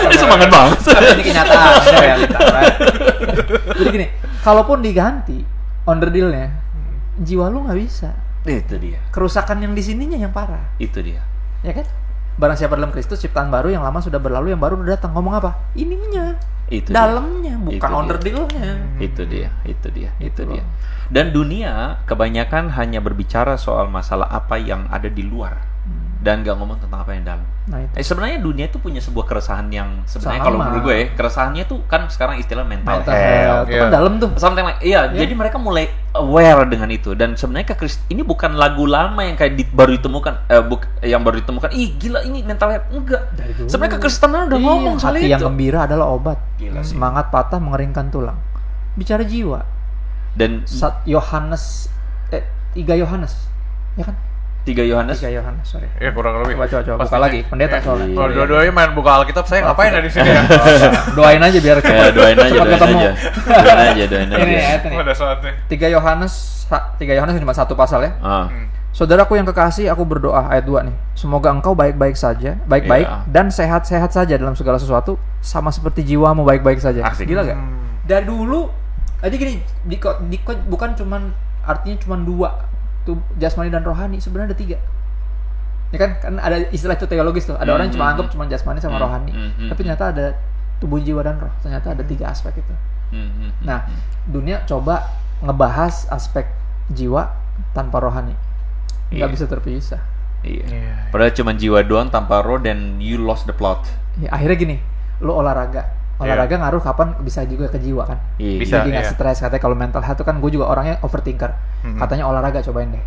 Speaker 1: Ini semangat banget.
Speaker 3: Ini kenyataan, ini realita. Jadi gini, kalaupun diganti onderdilnya, jiwa lu nggak bisa.
Speaker 1: Itu dia.
Speaker 3: Kerusakan yang di sininya yang parah.
Speaker 1: Itu dia.
Speaker 3: Ya kan? Barang siapa dalam Kristus, ciptaan baru, yang lama sudah berlalu, yang baru udah datang. Ngomong apa? Ininya.
Speaker 1: Itu
Speaker 3: dalamnya, bukan onderdilnya.
Speaker 1: Itu dia. Dan dunia kebanyakan hanya berbicara soal masalah apa yang ada di luar. dan nggak ngomong tentang apa yang dalam.
Speaker 3: Nah, itu.
Speaker 1: Sebenarnya dunia itu punya sebuah keresahan yang sebenarnya kalau menurut gue keresahannya tuh kan sekarang istilah mental health.
Speaker 3: Itu kan dalam tuh.
Speaker 1: Something like, jadi mereka mulai aware dengan itu dan sebenarnya ini bukan lagu lama yang kayak baru ditemukan, yang baru ditemukan. Ih gila ini mental health, enggak. Sebenarnya kekristenan udah ngomong soal itu.
Speaker 3: Hati yang gembira adalah obat. Gila, semangat patah mengeringkan tulang. Bicara jiwa. Dan 3 Yohanes, ya kan?
Speaker 1: 3 Yohanes,
Speaker 3: sorry.
Speaker 2: Iya kurang lebih.
Speaker 3: Coba buka lagi, pendeta soalnya.
Speaker 2: Kalau dua-duanya main buka Alkitab, saya ngapain di sini ya?
Speaker 3: Doain aja biar
Speaker 1: doain aja.
Speaker 3: Ini pada saatnya. 3 Yohanes cuma 1 pasal ya. Saudaraku yang kekasih, aku berdoa ayat 2 nih. Semoga engkau baik-baik dan sehat-sehat saja dalam segala sesuatu, sama seperti jiwamu baik-baik saja. Gila gak? Dari dulu aja gini, bukan cuman artinya cuman 2. Jasmani dan rohani, sebenarnya ada 3. Ya kan ada istilah itu teologis tuh. Ada orang yang cuma anggap cuma jasmani sama rohani. Tapi ternyata ada tubuh, jiwa dan roh. Ternyata ada 3 aspek itu. Nah, dunia coba ngebahas aspek jiwa tanpa rohani. Nggak bisa terpisah.
Speaker 1: Iya. Padahal cuma jiwa doang tanpa roh dan you lost the plot.
Speaker 3: Ya, akhirnya gini, lu olahraga ngaruh kapan bisa juga ke jiwa kan?
Speaker 1: Bisa.
Speaker 3: Jadi nggak stres. Katanya kalau mental health itu kan gue juga orangnya overthinker. Katanya olahraga cobain deh.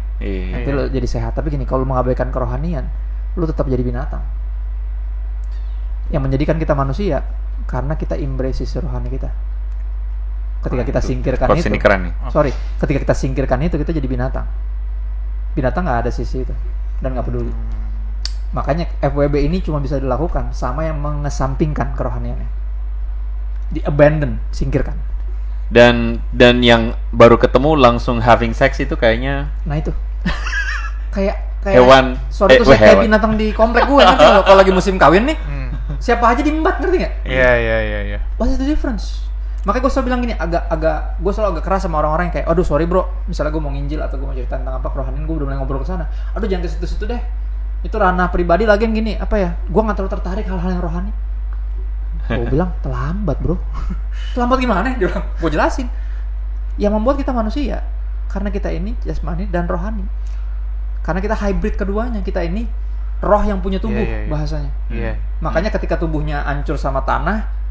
Speaker 3: Nanti lo jadi sehat. Tapi gini, kalau mengabaikan kerohanian, lu tetap jadi binatang. Yang menjadikan kita manusia karena kita embrace sisi rohani kita. Ketika kita singkirkan itu, ketika kita singkirkan itu, kita jadi binatang. Binatang nggak ada sisi itu dan nggak peduli. Makanya FWB ini cuma bisa dilakukan sama yang mengesampingkan kerohaniannya. Di abandon, singkirkan.
Speaker 1: Dan yang baru ketemu langsung having sex itu kayaknya.
Speaker 3: Nah itu. kayak
Speaker 1: hewan.
Speaker 3: Sorry itu kayak binatang di komplek gue ngerti loh. Kalau lagi musim kawin nih, siapa aja diembat, ngerti nggak?
Speaker 2: Iya.
Speaker 3: What's the difference? Makanya gue selalu bilang gini, gue selalu agak keras sama orang-orang yang kayak, aduh sorry bro, misalnya gue mau nginjil atau gue mau cerita tentang apa kerohanian, gue udah mulai ngobrol ke sana. Aduh jangan ke situ-situ deh. Itu ranah pribadi lagi yang gini, apa ya? Gue nggak terlalu tertarik hal-hal yang rohani. Gue bilang terlambat bro. Terlambat gimana? Dia bilang, gue jelasin. Yang membuat kita manusia karena kita ini jasmani dan rohani. Karena kita hybrid keduanya. Kita ini roh yang punya tubuh bahasanya. Makanya ketika tubuhnya hancur sama tanah,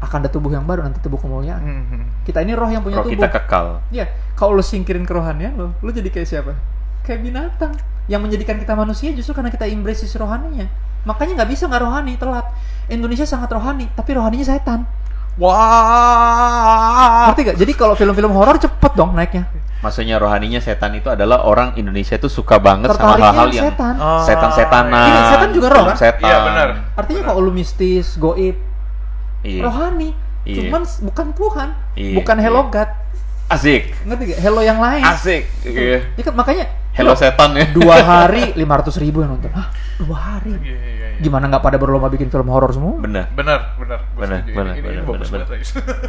Speaker 3: akan ada tubuh yang baru, nanti tubuh kemuliaan. Kita ini roh yang punya tubuh.
Speaker 1: Kita kekal.
Speaker 3: Iya. Kalau lo singkirin kerohanian lo jadi kayak siapa? Kayak binatang. Yang menjadikan kita manusia justru karena kita embrace sisi rohaninya. Makanya nggak bisa nggak rohani, telat. Indonesia sangat rohani, tapi rohaninya setan.
Speaker 2: Wah.
Speaker 3: Ngerti gak? Jadi kalau film-film horor cepet dong naiknya.
Speaker 1: Maksudnya rohaninya setan itu adalah orang Indonesia itu suka banget sama hal-hal yang setan-setanan.
Speaker 3: Ini setan juga roh kan?
Speaker 1: Setan.
Speaker 2: Iya benar.
Speaker 3: Artinya kalau lu mistis, goib, rohani, cuman bukan Tuhan, bukan Hello God.
Speaker 1: Asik.
Speaker 3: Ngerti gak? Hello yang lain.
Speaker 1: Asik.
Speaker 3: Makanya
Speaker 1: Hello setan ya.
Speaker 3: 2 hari 500.000 yang nonton. Hah? 2 hari? Gimana nggak pada berlomba bikin film horor semua?
Speaker 1: Benar.
Speaker 2: Ini bagus banget.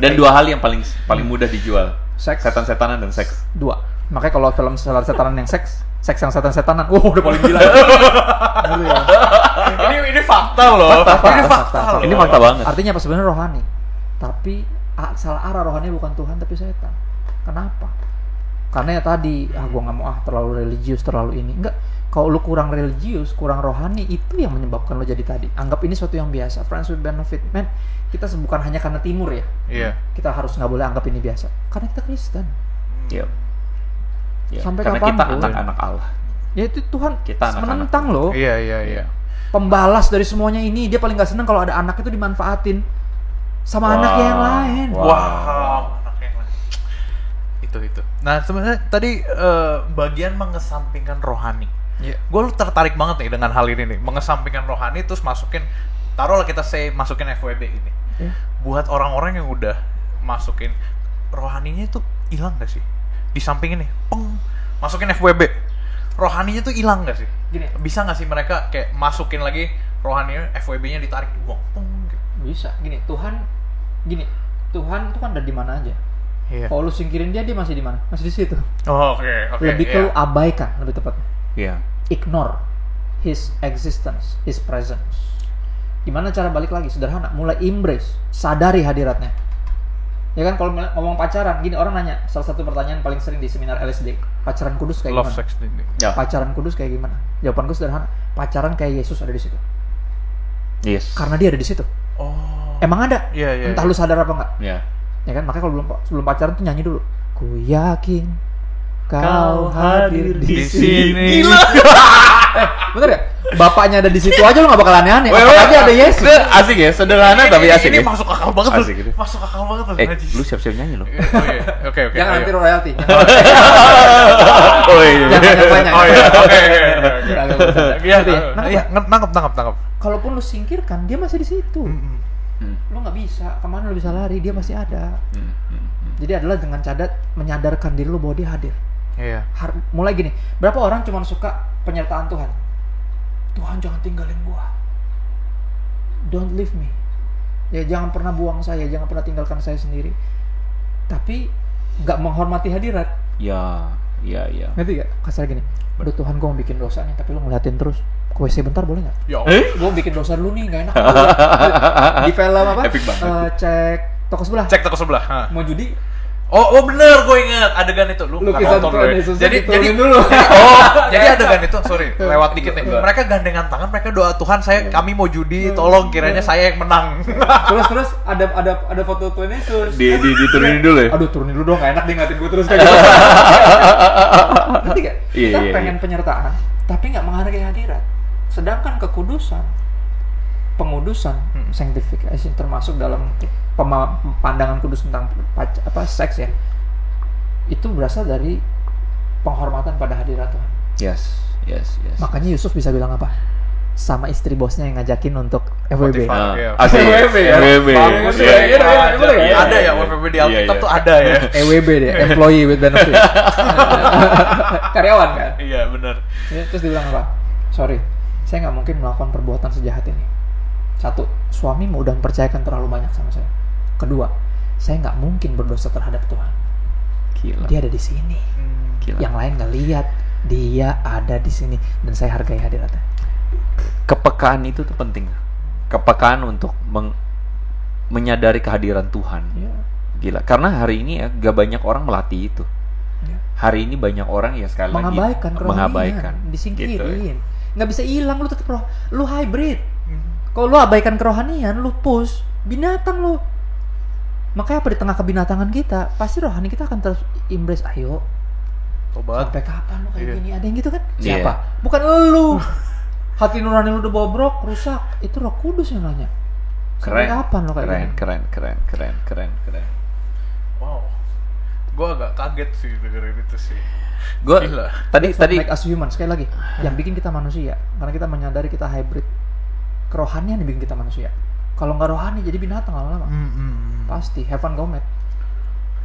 Speaker 1: Dan 2 hal yang paling mudah dijual.
Speaker 3: Seks.
Speaker 1: Setan-setanan dan seks.
Speaker 3: 2. Makanya kalau film setanan yang seks yang setan-setanan, udah paling gila.
Speaker 2: Ini fakta loh.
Speaker 1: Ini fakta banget.
Speaker 3: Artinya apa sebenarnya rohani? Tapi salah arah rohani bukan Tuhan tapi setan. Kenapa? Karena ya tadi, gue nggak mau terlalu religius, terlalu ini. Enggak, kalau lu kurang religius, kurang rohani, itu yang menyebabkan lu jadi tadi. Anggap ini sesuatu yang biasa, friends with benefit. Man, kita bukan hanya karena timur ya.
Speaker 2: Iya.
Speaker 3: Kita harus nggak boleh anggap ini biasa. Karena kita Kristen.
Speaker 1: Iya.
Speaker 3: Sampai
Speaker 1: karena
Speaker 3: kapan?
Speaker 1: Kita anak-anak Allah.
Speaker 3: Ya itu Tuhan
Speaker 1: kita
Speaker 3: menentang loh.
Speaker 2: Iya.
Speaker 3: Pembalas dari semuanya ini, dia paling nggak senang kalau ada anak itu dimanfaatin sama anak yang lain.
Speaker 2: Wow. Itu. Nah sebenarnya tadi bagian mengesampingkan rohani. Gue tertarik banget nih dengan hal ini nih, mengesampingkan rohani terus taruhlah kita masukin FWB ini. Buat orang-orang yang udah masukin rohaninya itu hilang gak sih? Di samping ini, masukin FWB, rohaninya tuh hilang gak sih? Gini, bisa gak sih mereka kayak masukin lagi rohaninya, FWB-nya ditarik dibuang, gitu.
Speaker 3: Bisa. Tuhan tuh kan ada di mana aja. Kalau lu singkirin dia masih di mana? Masih di situ.
Speaker 2: Oke.
Speaker 3: Lebih ke lu abaikan, lebih tepatnya. Ignore his existence, his presence. Gimana cara balik lagi? Sederhana, mulai embrace, sadari hadiratnya. Ya kan kalau ngomong pacaran, gini orang nanya, salah satu pertanyaan paling sering di seminar LSD. pacaran kudus kayak
Speaker 2: love
Speaker 3: gimana?
Speaker 2: sex ini.
Speaker 1: Ya.
Speaker 3: Pacaran kudus kayak gimana? Jawabanku sederhana. Pacaran kayak Yesus ada di situ.
Speaker 1: Yes.
Speaker 3: Karena dia ada di situ.
Speaker 2: Oh.
Speaker 3: Emang ada.
Speaker 2: Iya.
Speaker 3: Entah lu sadar apa enggak.
Speaker 1: Ya.
Speaker 3: Ya kan, makanya kalau sebelum pacaran tuh nyanyi dulu. Ku yakin kau hadir di sini.
Speaker 2: Gila.
Speaker 3: Bener ya? Bapaknya ada di situ aja lu gak bakal aneh-aneh. Apalagi ada Yesus.
Speaker 1: Asik ya, sederhana tapi asik
Speaker 2: ini
Speaker 1: ya.
Speaker 2: masuk akal banget
Speaker 1: Asik
Speaker 2: tuh.
Speaker 1: gitu.
Speaker 2: Masuk akal banget tuh.
Speaker 1: Lu siap-siap nyanyi lo.
Speaker 2: Oke.
Speaker 3: Jangan nanti royalti.
Speaker 1: Oh iya.
Speaker 3: Jangan banyak.
Speaker 2: Oh iya. Oke.
Speaker 3: Iya,
Speaker 2: Nangkep.
Speaker 3: kalaupun lu singkirkan, dia masih di situ. Lu nggak bisa, kemana lu bisa lari, dia masih ada. Jadi adalah dengan menyadarkan diri lu bahwa dia hadir.
Speaker 2: Iya.
Speaker 3: Mulai gini, berapa orang cuma suka penyertaan Tuhan? Tuhan jangan tinggalin gua, don't leave me. Ya jangan pernah buang saya, jangan pernah tinggalkan saya sendiri. Tapi nggak menghormati hadirat.
Speaker 1: Ya.
Speaker 3: Ngerti gak? Kasar gini, aduh Tuhan gua mau bikin dosa nih, tapi lu ngeliatin terus. Ke WC bentar boleh nggak?
Speaker 2: Ya.
Speaker 3: Gue bikin dosa dulu nih, nggak enak. Di film apa?
Speaker 1: Epic banget.
Speaker 3: Cek toko sebelah.
Speaker 2: Cek toko sebelah.
Speaker 3: Mau judi?
Speaker 2: Oh bener, gue ingat adegan itu. Lu nggak nonton
Speaker 3: Tuhan
Speaker 2: gue.
Speaker 3: Yesus
Speaker 2: Jadi
Speaker 3: dulu.
Speaker 2: jadi adegan itu, sorry, lewat dikit nih. Mereka gandengan tangan, mereka doa Tuhan, kami mau judi, tolong kiranya saya yang menang.
Speaker 3: terus ada foto Tuhan Yesus.
Speaker 1: Diturunin dulu ya.
Speaker 3: Aduh, turunin dulu dong, nggak enak nih ngatin gue terus kayak gitu. Ngerti gak? Kita pengen penyertaan, tapi nggak menghargai hadirat. Sedangkan kekudusan, pengudusan, sanctification termasuk dalam pandangan kudus tentang seks ya, itu berasal dari penghormatan pada hadirat Tuhan.
Speaker 1: Yes.
Speaker 3: Makanya Yusuf bisa bilang apa? Sama istri bosnya yang ngajakin untuk FWB.
Speaker 1: Asik. FWB.
Speaker 2: Ada ya FWB di Alkitab tuh ada ya.
Speaker 3: EWB deh, employee with benefit. Karyawan kan?
Speaker 2: Iya benar.
Speaker 3: Terus dia bilang apa? Sorry, saya nggak mungkin melakukan perbuatan sejahat ini. Satu, suamimu udah mempercayakan terlalu banyak sama saya. Kedua, saya nggak mungkin berdosa terhadap Tuhan.
Speaker 1: Gila.
Speaker 3: Dia ada di sini.
Speaker 1: Gila.
Speaker 3: Yang lain nggak lihat, dia ada di sini dan saya hargai hadiratnya.
Speaker 1: Kepekaan itu tuh penting. Kepekaan untuk menyadari kehadiran Tuhan.
Speaker 3: Ya.
Speaker 1: Gila. Karena hari ini ya gak banyak orang melatih itu.
Speaker 3: Ya.
Speaker 1: Hari ini banyak orang ya sekali lagi mengabaikan,
Speaker 3: disingkirin.
Speaker 1: Gitu, ya.
Speaker 3: Nggak bisa hilang, lu tetap lu hybrid. Kalau lu abaikan kerohanian, lu push binatang lu. Makanya apa di tengah kebinatangan kita, pasti rohani kita akan terus embrace. Ayo,
Speaker 2: tobat.
Speaker 3: Sampai kapan lu kayak gini? Ada yang gitu kan?
Speaker 1: Iya.
Speaker 3: Siapa? Bukan lu. Hati nurani lu udah bobrok, rusak. Itu Roh Kudus yang nanya. Sampai kapan lu kayak gini?
Speaker 1: Keren.
Speaker 2: Wow. Gue agak kaget sih dengerin itu sih.
Speaker 1: Gue tadi
Speaker 3: make us human, sekali lagi. Yang bikin kita manusia, karena kita menyadari kita hybrid. Kerohanian yang bikin kita manusia. Kalau nggak rohani jadi binatang lama-lama. Pasti heaven gomet.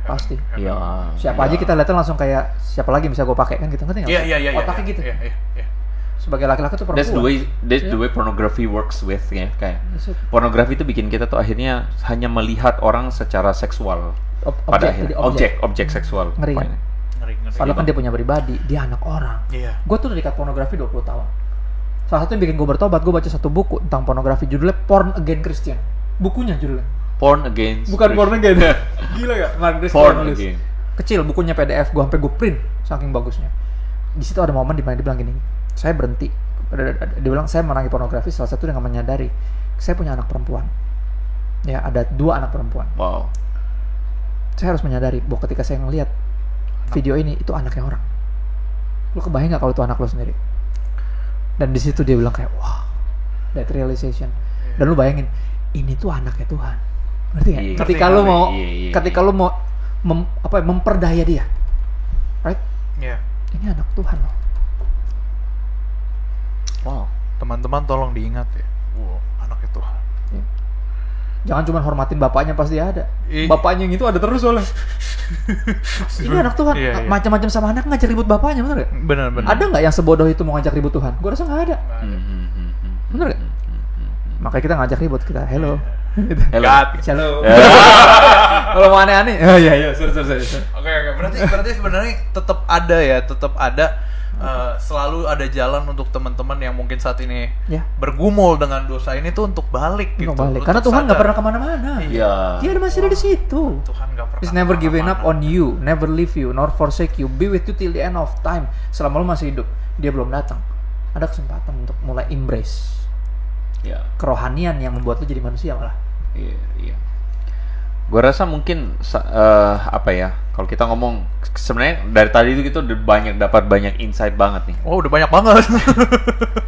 Speaker 3: Pasti.
Speaker 1: Iya.
Speaker 3: Siapa aja kita lihatnya langsung kayak siapa lagi bisa gue pakai kan gitu, ngerti nggak?
Speaker 2: Iya.
Speaker 3: Otaknya gitu.
Speaker 2: Iya.
Speaker 3: Sebagai laki-laki tuh perempuan.
Speaker 1: That's the way pornography works with ya, kayak. Pornografi itu bikin kita tuh akhirnya hanya melihat orang secara seksual. Pada akhirnya objek seksual.
Speaker 3: Ngeri. Padahal kan
Speaker 1: Gimana?
Speaker 3: dia punya pribadi, dia anak orang.
Speaker 2: Iya.
Speaker 3: Gue tuh dekat pornografi 20 tahun. Salah satu yang bikin gue bertobat, gue baca satu buku tentang pornografi, judulnya Porn Against Christian. Bukunya judulnya.
Speaker 1: Porn Against.
Speaker 3: Bukan Porn Against. Gila gak?
Speaker 1: Porn Against.
Speaker 3: Kecil bukunya PDF, gue sampai gue print, saking bagusnya. Di situ ada momen dimana dia bilang gini, saya berhenti. Dia bilang saya menangi pornografi, salah satu dengan menyadari saya punya anak perempuan. Ya, ada 2 anak perempuan.
Speaker 1: Wow.
Speaker 3: Saya harus menyadari bahwa ketika saya ngelihat video ini, itu anaknya orang. Lu kebayang gak kalau itu anak lu sendiri? Dan di situ dia bilang kayak, wah, that realization. Dan lu bayangin, ini tuh anaknya Tuhan. Ngerti gak? Ketika lu mau memperdaya dia, right?
Speaker 2: Iya.
Speaker 3: Ini anak Tuhan loh.
Speaker 2: Wow. Teman-teman tolong diingat ya. Wow, anaknya Tuhan.
Speaker 3: Jangan cuma hormatin bapaknya pas dia ada. Bapaknya yang itu ada terus soalnya. Ini anak Tuhan.
Speaker 2: Iya.
Speaker 3: Macam-macam sama anak ngajak ribut bapaknya, bener gak?
Speaker 2: Benar.
Speaker 3: Ada nggak yang sebodoh itu mau ngajak ribut Tuhan? Gue rasa nggak ada. Bener gak? Makanya kita ngajak ribut, kita hello. Shalom. Kalau mau aneh-aneh, oh iya, sorry.
Speaker 2: Oke. Berarti sebenarnya tetap ada selalu ada jalan untuk teman-teman yang mungkin saat ini bergumul dengan dosa ini tuh untuk balik gitu.
Speaker 3: Karena Tuhan nggak pernah kemana-mana.
Speaker 1: Iya.
Speaker 3: Dia masih ada di situ.
Speaker 2: Tuhan nggak pernah.
Speaker 3: He's never giving up on you, never leave you, nor forsake you, be with you till the end of time. Selama lu masih hidup, dia belum datang. Ada kesempatan untuk mulai embrace kerohanian yang membuat lu jadi manusia malah.
Speaker 1: Iya. Gue rasa mungkin kalau kita ngomong sebenarnya dari tadi itu kita udah dapat banyak insight banget nih.
Speaker 2: Oh, udah banyak banget.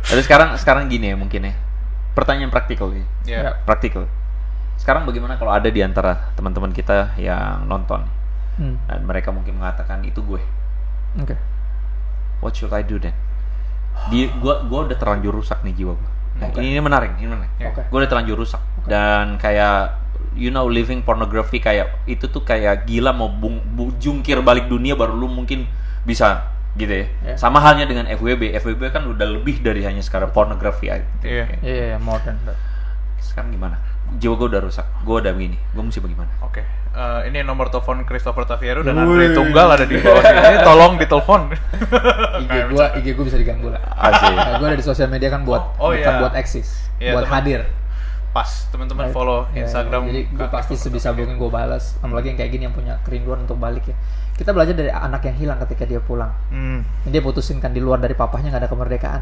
Speaker 1: Tapi sekarang gini ya mungkin ya. Pertanyaan praktikal nih. Praktikal. Sekarang bagaimana kalau ada di antara teman-teman kita yang nonton dan mereka mungkin mengatakan itu gue.
Speaker 3: Oke.
Speaker 1: What should I do then? Gue udah terlanjur rusak nih jiwa gue. Ini menarik. Gue udah terlanjur rusak dan kayak living pornography kayak itu tuh kayak gila mau jungkir balik dunia baru lu mungkin bisa gitu ya. Sama halnya dengan FWB kan udah lebih dari hanya sekarang pornografi aja.
Speaker 3: Iya, more than that.
Speaker 1: Sekarang gimana? Jiwa gue udah rusak, gue udah begini, gue mesti bagaimana?
Speaker 2: Oke. Ini nomor telepon Christopher Taviero dan Andre Tunggal ada di bawah sini. Tolong ditelepon.
Speaker 3: IG gue bisa diganggu lah. Gue ada di sosial media kan buat buat eksis, buat hadir.
Speaker 2: Pas teman-teman follow Instagram.
Speaker 3: Jadi gue pasti sebisa mungkin gue balas. Apalagi yang kayak gini yang punya kerinduan untuk balik ya. Kita belajar dari anak yang hilang ketika dia pulang. Dia putusin kan di luar dari papahnya nggak ada kemerdekaan.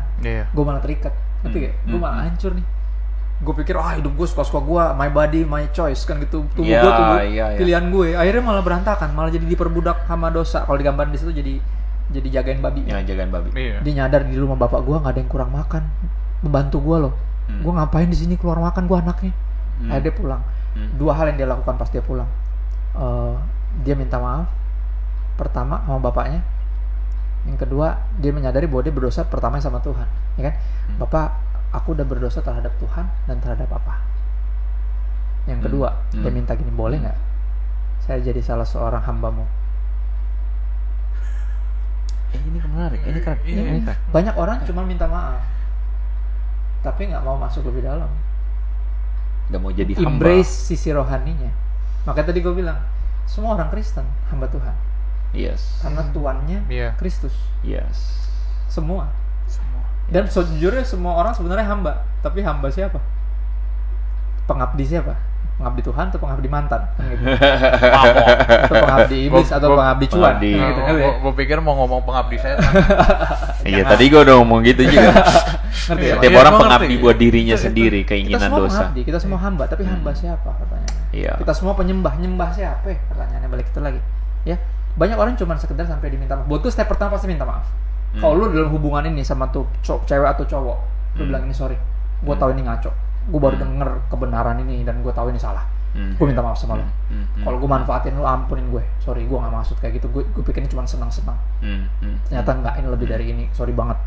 Speaker 3: Gue malah terikat. Ngerti gak? Gue malah hancur nih. Gue pikir hidup gue suka-suka gue, my body, my choice kan gitu. Tubuh gue pilihan gue. Akhirnya malah berantakan, malah jadi diperbudak sama dosa. Kalau digambarin di situ jadi jagain babi.
Speaker 1: Jagain babi.
Speaker 3: Dia nyadar di rumah bapak gue nggak ada yang kurang makan, membantu gue loh. Gue ngapain di sini keluar makan, gue anaknya. Akhirnya dia pulang. 2 hal yang dia lakukan pas dia pulang. Dia minta maaf. Pertama sama bapaknya. Yang kedua dia menyadari bahwa dia berdosa pertama sama Tuhan, ya kan? Bapak, aku udah berdosa terhadap Tuhan dan terhadap Papa. Yang kedua dia minta gini, boleh nggak saya jadi salah seorang hambamu?
Speaker 1: Ini menarik. Ini keren.
Speaker 3: Banyak orang cuma minta maaf tapi nggak mau masuk lebih dalam,
Speaker 1: nggak mau jadi hamba,
Speaker 3: embrace sisi rohaninya. Makanya tadi gue bilang semua orang Kristen hamba Tuhan. Karena tuannya Kristus. Semua. Dan sejujurnya semua orang sebenarnya hamba. Tapi hamba siapa? Pengabdi siapa? Pengabdi Tuhan atau pengabdi mantan? Gitu. Atau pengabdi iblis atau pengabdi cuan?
Speaker 2: Gue pikir mau ngomong pengabdi setan.
Speaker 1: Iya, tadi gue udah ngomong gitu juga. Tiap orang pengabdi buat dirinya sendiri, keinginan dosa.
Speaker 3: Kita semua hamba, tapi hamba siapa pertanyaannya? Kita semua nyembah siapa? Pertanyaannya balik itu lagi. Ya, banyak orang cuma sekedar sampai diminta maaf. Buat gue step pertama pasti minta maaf. Kalau lu dalam hubungan ini sama tuh cewek atau cowok, lu bilang ini sorry, gue tahu ini ngaco, gue baru denger kebenaran ini dan gue tahu ini salah, gue minta maaf sama lu. Kalau gue manfaatin lu, ampunin gue, sorry, gue nggak maksud kayak gitu, gue pikir ini cuma senang-senang, ternyata nggak, ini lebih dari ini, sorry banget.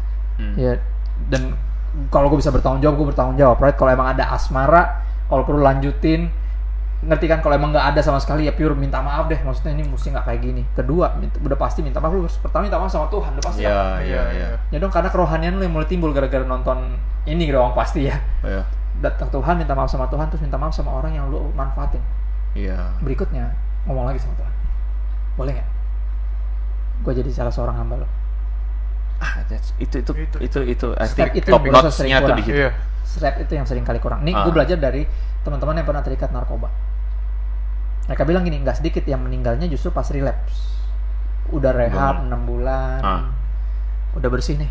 Speaker 3: Ya, dan kalau gue bisa bertanggung jawab, gue bertanggung jawab, right? Kalau emang ada asmara, kalau perlu lanjutin, ngerti kan? Kalau emang nggak ada sama sekali ya pure minta maaf deh, maksudnya ini mesti nggak kayak gini. Kedua, udah pasti minta maaf lu. Pertama minta maaf sama Tuhan, udah pasti. Ya dong, karena kerohanian lu yang mulai timbul gara-gara nonton ini doang pasti ya. Datang Tuhan, minta maaf sama Tuhan, terus minta maaf sama orang yang lu manfaatin. Berikutnya ngomong lagi sama Tuhan, boleh nggak? Gue jadi salah seorang hamba lo. Itu top notch-nya tuh di situ. Step itu yang sering kali kurang. Nih gue belajar dari teman-teman yang pernah terikat narkoba. Mereka bilang gini, nggak sedikit yang meninggalnya justru pas relapse. Udah rehab 6 bulan, udah bersih nih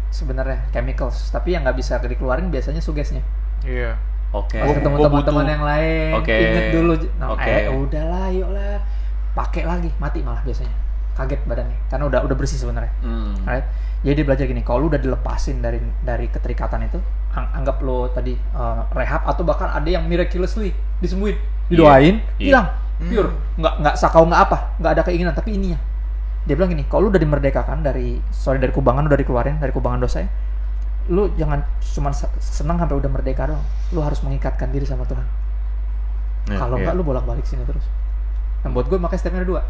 Speaker 3: sebenarnya chemicals, tapi yang nggak bisa dikeluarin biasanya sugesnya. Ketemu teman-teman yang lain, inget dulu, udahlah, yuklah, pakai lagi, mati malah biasanya, kaget badannya, karena udah bersih sebenarnya. Right? Jadi dia belajar gini, kalau lu udah dilepasin dari keterikatan itu, anggap lo tadi rehab atau bahkan ada yang miraculously disembuhin, didoain, hilang, pure, nggak sakau, nggak apa, nggak ada keinginan, tapi ininya. Dia bilang gini, kalau lu udah dimerdekakan dari kubangan, udah dikeluarin dari kubangan dosanya, lu jangan cuma senang sampai udah merdeka doang, lu harus mengikatkan diri sama Tuhan. Kalau nggak, lu bolak-balik sini terus. Dan buat gue makanya stepnya ada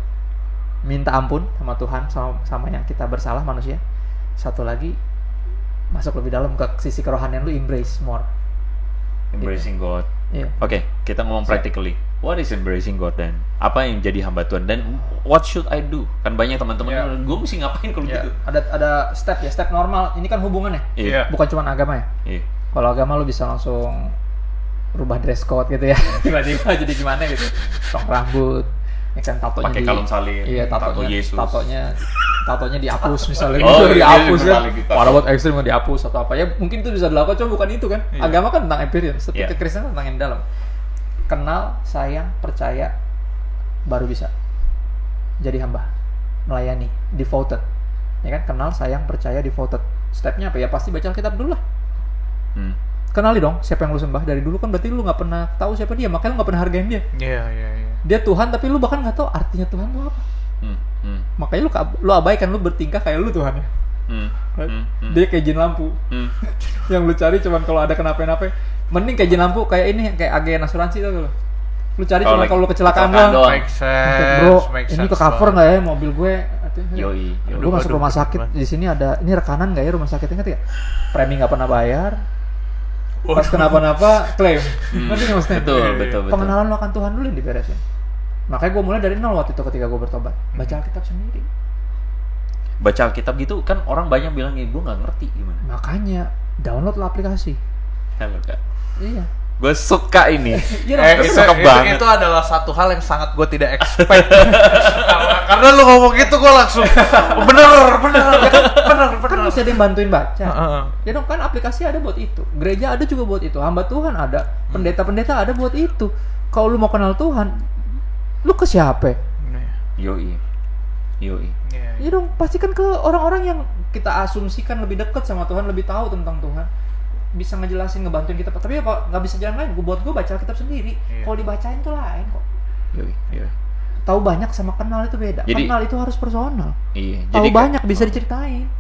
Speaker 3: 2, minta ampun sama Tuhan, sama yang kita bersalah manusia. Satu lagi, masuk lebih dalam ke sisi kerohanian lu, embrace more.
Speaker 1: Embracing God. Oke, kita ngomong practically. What is embracing God then? Apa yang jadi hamba Tuhan? Dan what should I do? Kan banyak teman-teman, gue mesti ngapain kalau gitu?
Speaker 3: Ada step normal. Ini kan hubungan ya, bukan cuma agama ya. Kalau agama lu bisa langsung rubah dress code gitu ya, tiba-tiba jadi gimana gitu, potong rambut, ya kan tatonya
Speaker 1: pakai kalung salib,
Speaker 3: tato Yesus, tatonya dihapus misalnya,
Speaker 1: dihapus
Speaker 3: kan, para buat ekstrim nggak dihapus atau apa ya, mungkin itu bisa dilakukan, cuma bukan itu kan, agama kan tentang appearance, tapi kekristenan tentang yang dalam, kenal, sayang, percaya, baru bisa jadi hamba, melayani, devoted, ya kan, kenal, sayang, percaya, devoted, stepnya apa ya, pasti baca Alkitab dulu lah. Kenali dong siapa yang lu sembah dari dulu, kan berarti lu nggak pernah tahu siapa dia, makanya lu nggak pernah hargain dia. Dia Tuhan tapi lu bahkan nggak tahu artinya Tuhan itu apa. Makanya lu abaikan, lu bertingkah kayak lu Tuhan ya. Dia kayak jin lampu. Yang lu cari cuman kalau ada kenapa-napa. Mending kayak jin lampu kayak ini, kayak agen asuransi tuh lu. Lu cari cuma kalau lu kecelakaan doang.
Speaker 2: Make sense.
Speaker 3: Bro, ini ke cover nggak ya mobil gue? Gue masuk rumah sakit di sini ada, ini rekanan nggak ya rumah sakitnya, ngerti ya? Premi nggak pernah bayar. Pas kenapa-napa klaim. Ngerti nggak maksudnya?
Speaker 1: Betul.
Speaker 3: Pengenalan lo akan Tuhan dulu yang diberesin. Makanya gue mulai dari nol waktu itu ketika gue bertobat. Baca Alkitab sendiri.
Speaker 1: Baca Alkitab gitu kan orang banyak bilang gue nggak ngerti gimana.
Speaker 3: Makanya download lah aplikasi.
Speaker 1: Halo Kak.
Speaker 3: Iya.
Speaker 1: Gue suka ini.
Speaker 2: Itu adalah satu hal yang sangat gue tidak expect. Karena lu ngomong gitu gue langsung bener.
Speaker 3: Kan mesti ada yang bantuin baca. Ya dong, kan aplikasi ada buat itu. Gereja ada juga buat itu. Hamba Tuhan ada. Pendeta-pendeta ada buat itu. Kalau lu mau kenal Tuhan, lu ke siapa?
Speaker 1: Yoi.
Speaker 3: Ya dong, pasti kan ke orang-orang yang kita asumsikan lebih dekat sama Tuhan, lebih tahu tentang Tuhan. Bisa ngejelasin, ngebantuin kita, tapi apa nggak bisa jalan lain. Buat gue baca Alkitab sendiri. Kalau dibacain tuh lain kok. Tahu banyak sama kenal itu beda. Jadi, kenal itu harus personal. Tahu banyak bisa diceritain.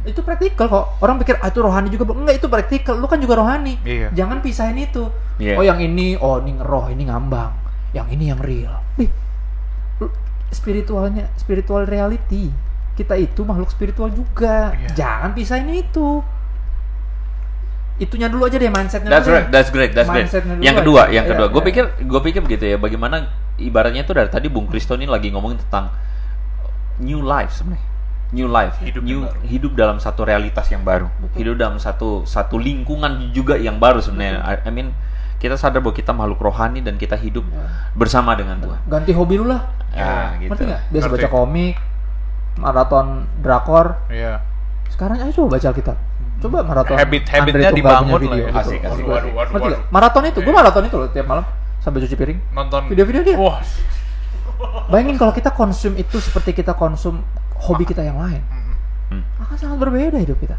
Speaker 3: Itu praktikal kok. Orang pikir itu rohani juga, enggak, itu praktikal. Lu kan juga rohani. Jangan pisahin itu. Oh yang ini, ini ngeroh, ini ngambang. Yang ini yang real. Spiritual reality. Kita itu makhluk spiritual juga. Jangan pisahin itu. Itunya dulu aja deh, mindsetnya.
Speaker 1: That's great. Yang kedua, gue pikir begitu ya. Bagaimana ibaratnya tuh dari tadi Bung Kristo ini lagi ngomongin tentang new life sebenarnya. New life, hidup dalam satu realitas yang baru, hidup dalam satu lingkungan juga yang baru sebenarnya. I mean, kita sadar bahwa kita makhluk rohani dan kita hidup bersama dengan Tuhan.
Speaker 3: Ganti hobi lu lah.
Speaker 1: Gitu.
Speaker 3: Ngerti nggak? Biasa baca komik, maraton drakor. Sekarang aja coba baca Alkitab. Coba maraton.
Speaker 2: Habitnya dibangun
Speaker 3: video,
Speaker 2: lah.
Speaker 3: Asik.
Speaker 2: Waduh.
Speaker 3: Maraton itu, gue maraton itu loh tiap malam sambil cuci piring.
Speaker 2: Nonton
Speaker 3: video-video dia.
Speaker 2: Wah.
Speaker 3: Bayangin kalau kita konsum itu seperti kita konsum hobi kita yang lain. Akan sangat berbeda hidup kita.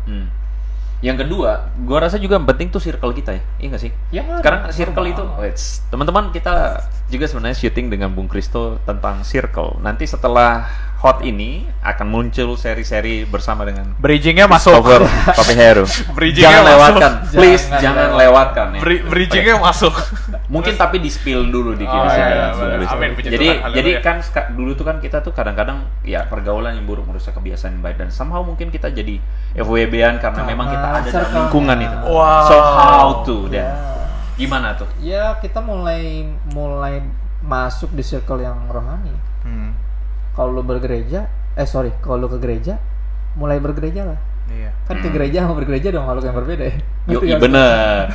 Speaker 1: Yang kedua, gue rasa juga penting tuh circle kita ya, iya nggak sih? Sekarang circle itu, teman-teman kita juga sebenarnya syuting dengan Bung Kristo tentang circle. Nanti setelah hot ini akan muncul seri-seri bersama dengan
Speaker 2: bridgingnya masuk.
Speaker 1: Papi Heru. Jangan lewatkan, please jangan lewatkan.
Speaker 2: Bridgingnya masuk.
Speaker 1: Mungkin tapi di spill dulu dikit. Jadi kan dulu tuh kan kita tuh kadang-kadang ya pergaulan yang buruk merusak kebiasaan yang baik, dan somehow mungkin kita jadi FWB-an karena memang kita ada dalam lingkungan itu. So how to dan gimana tuh?
Speaker 3: Ya kita mulai masuk di circle yang rohani. Kalau lu bergereja, kalau lu ke gereja, mulai bergereja lah. Kan ke gereja sama bergereja dong makhluk yang berbeda ya.
Speaker 1: Iya bener.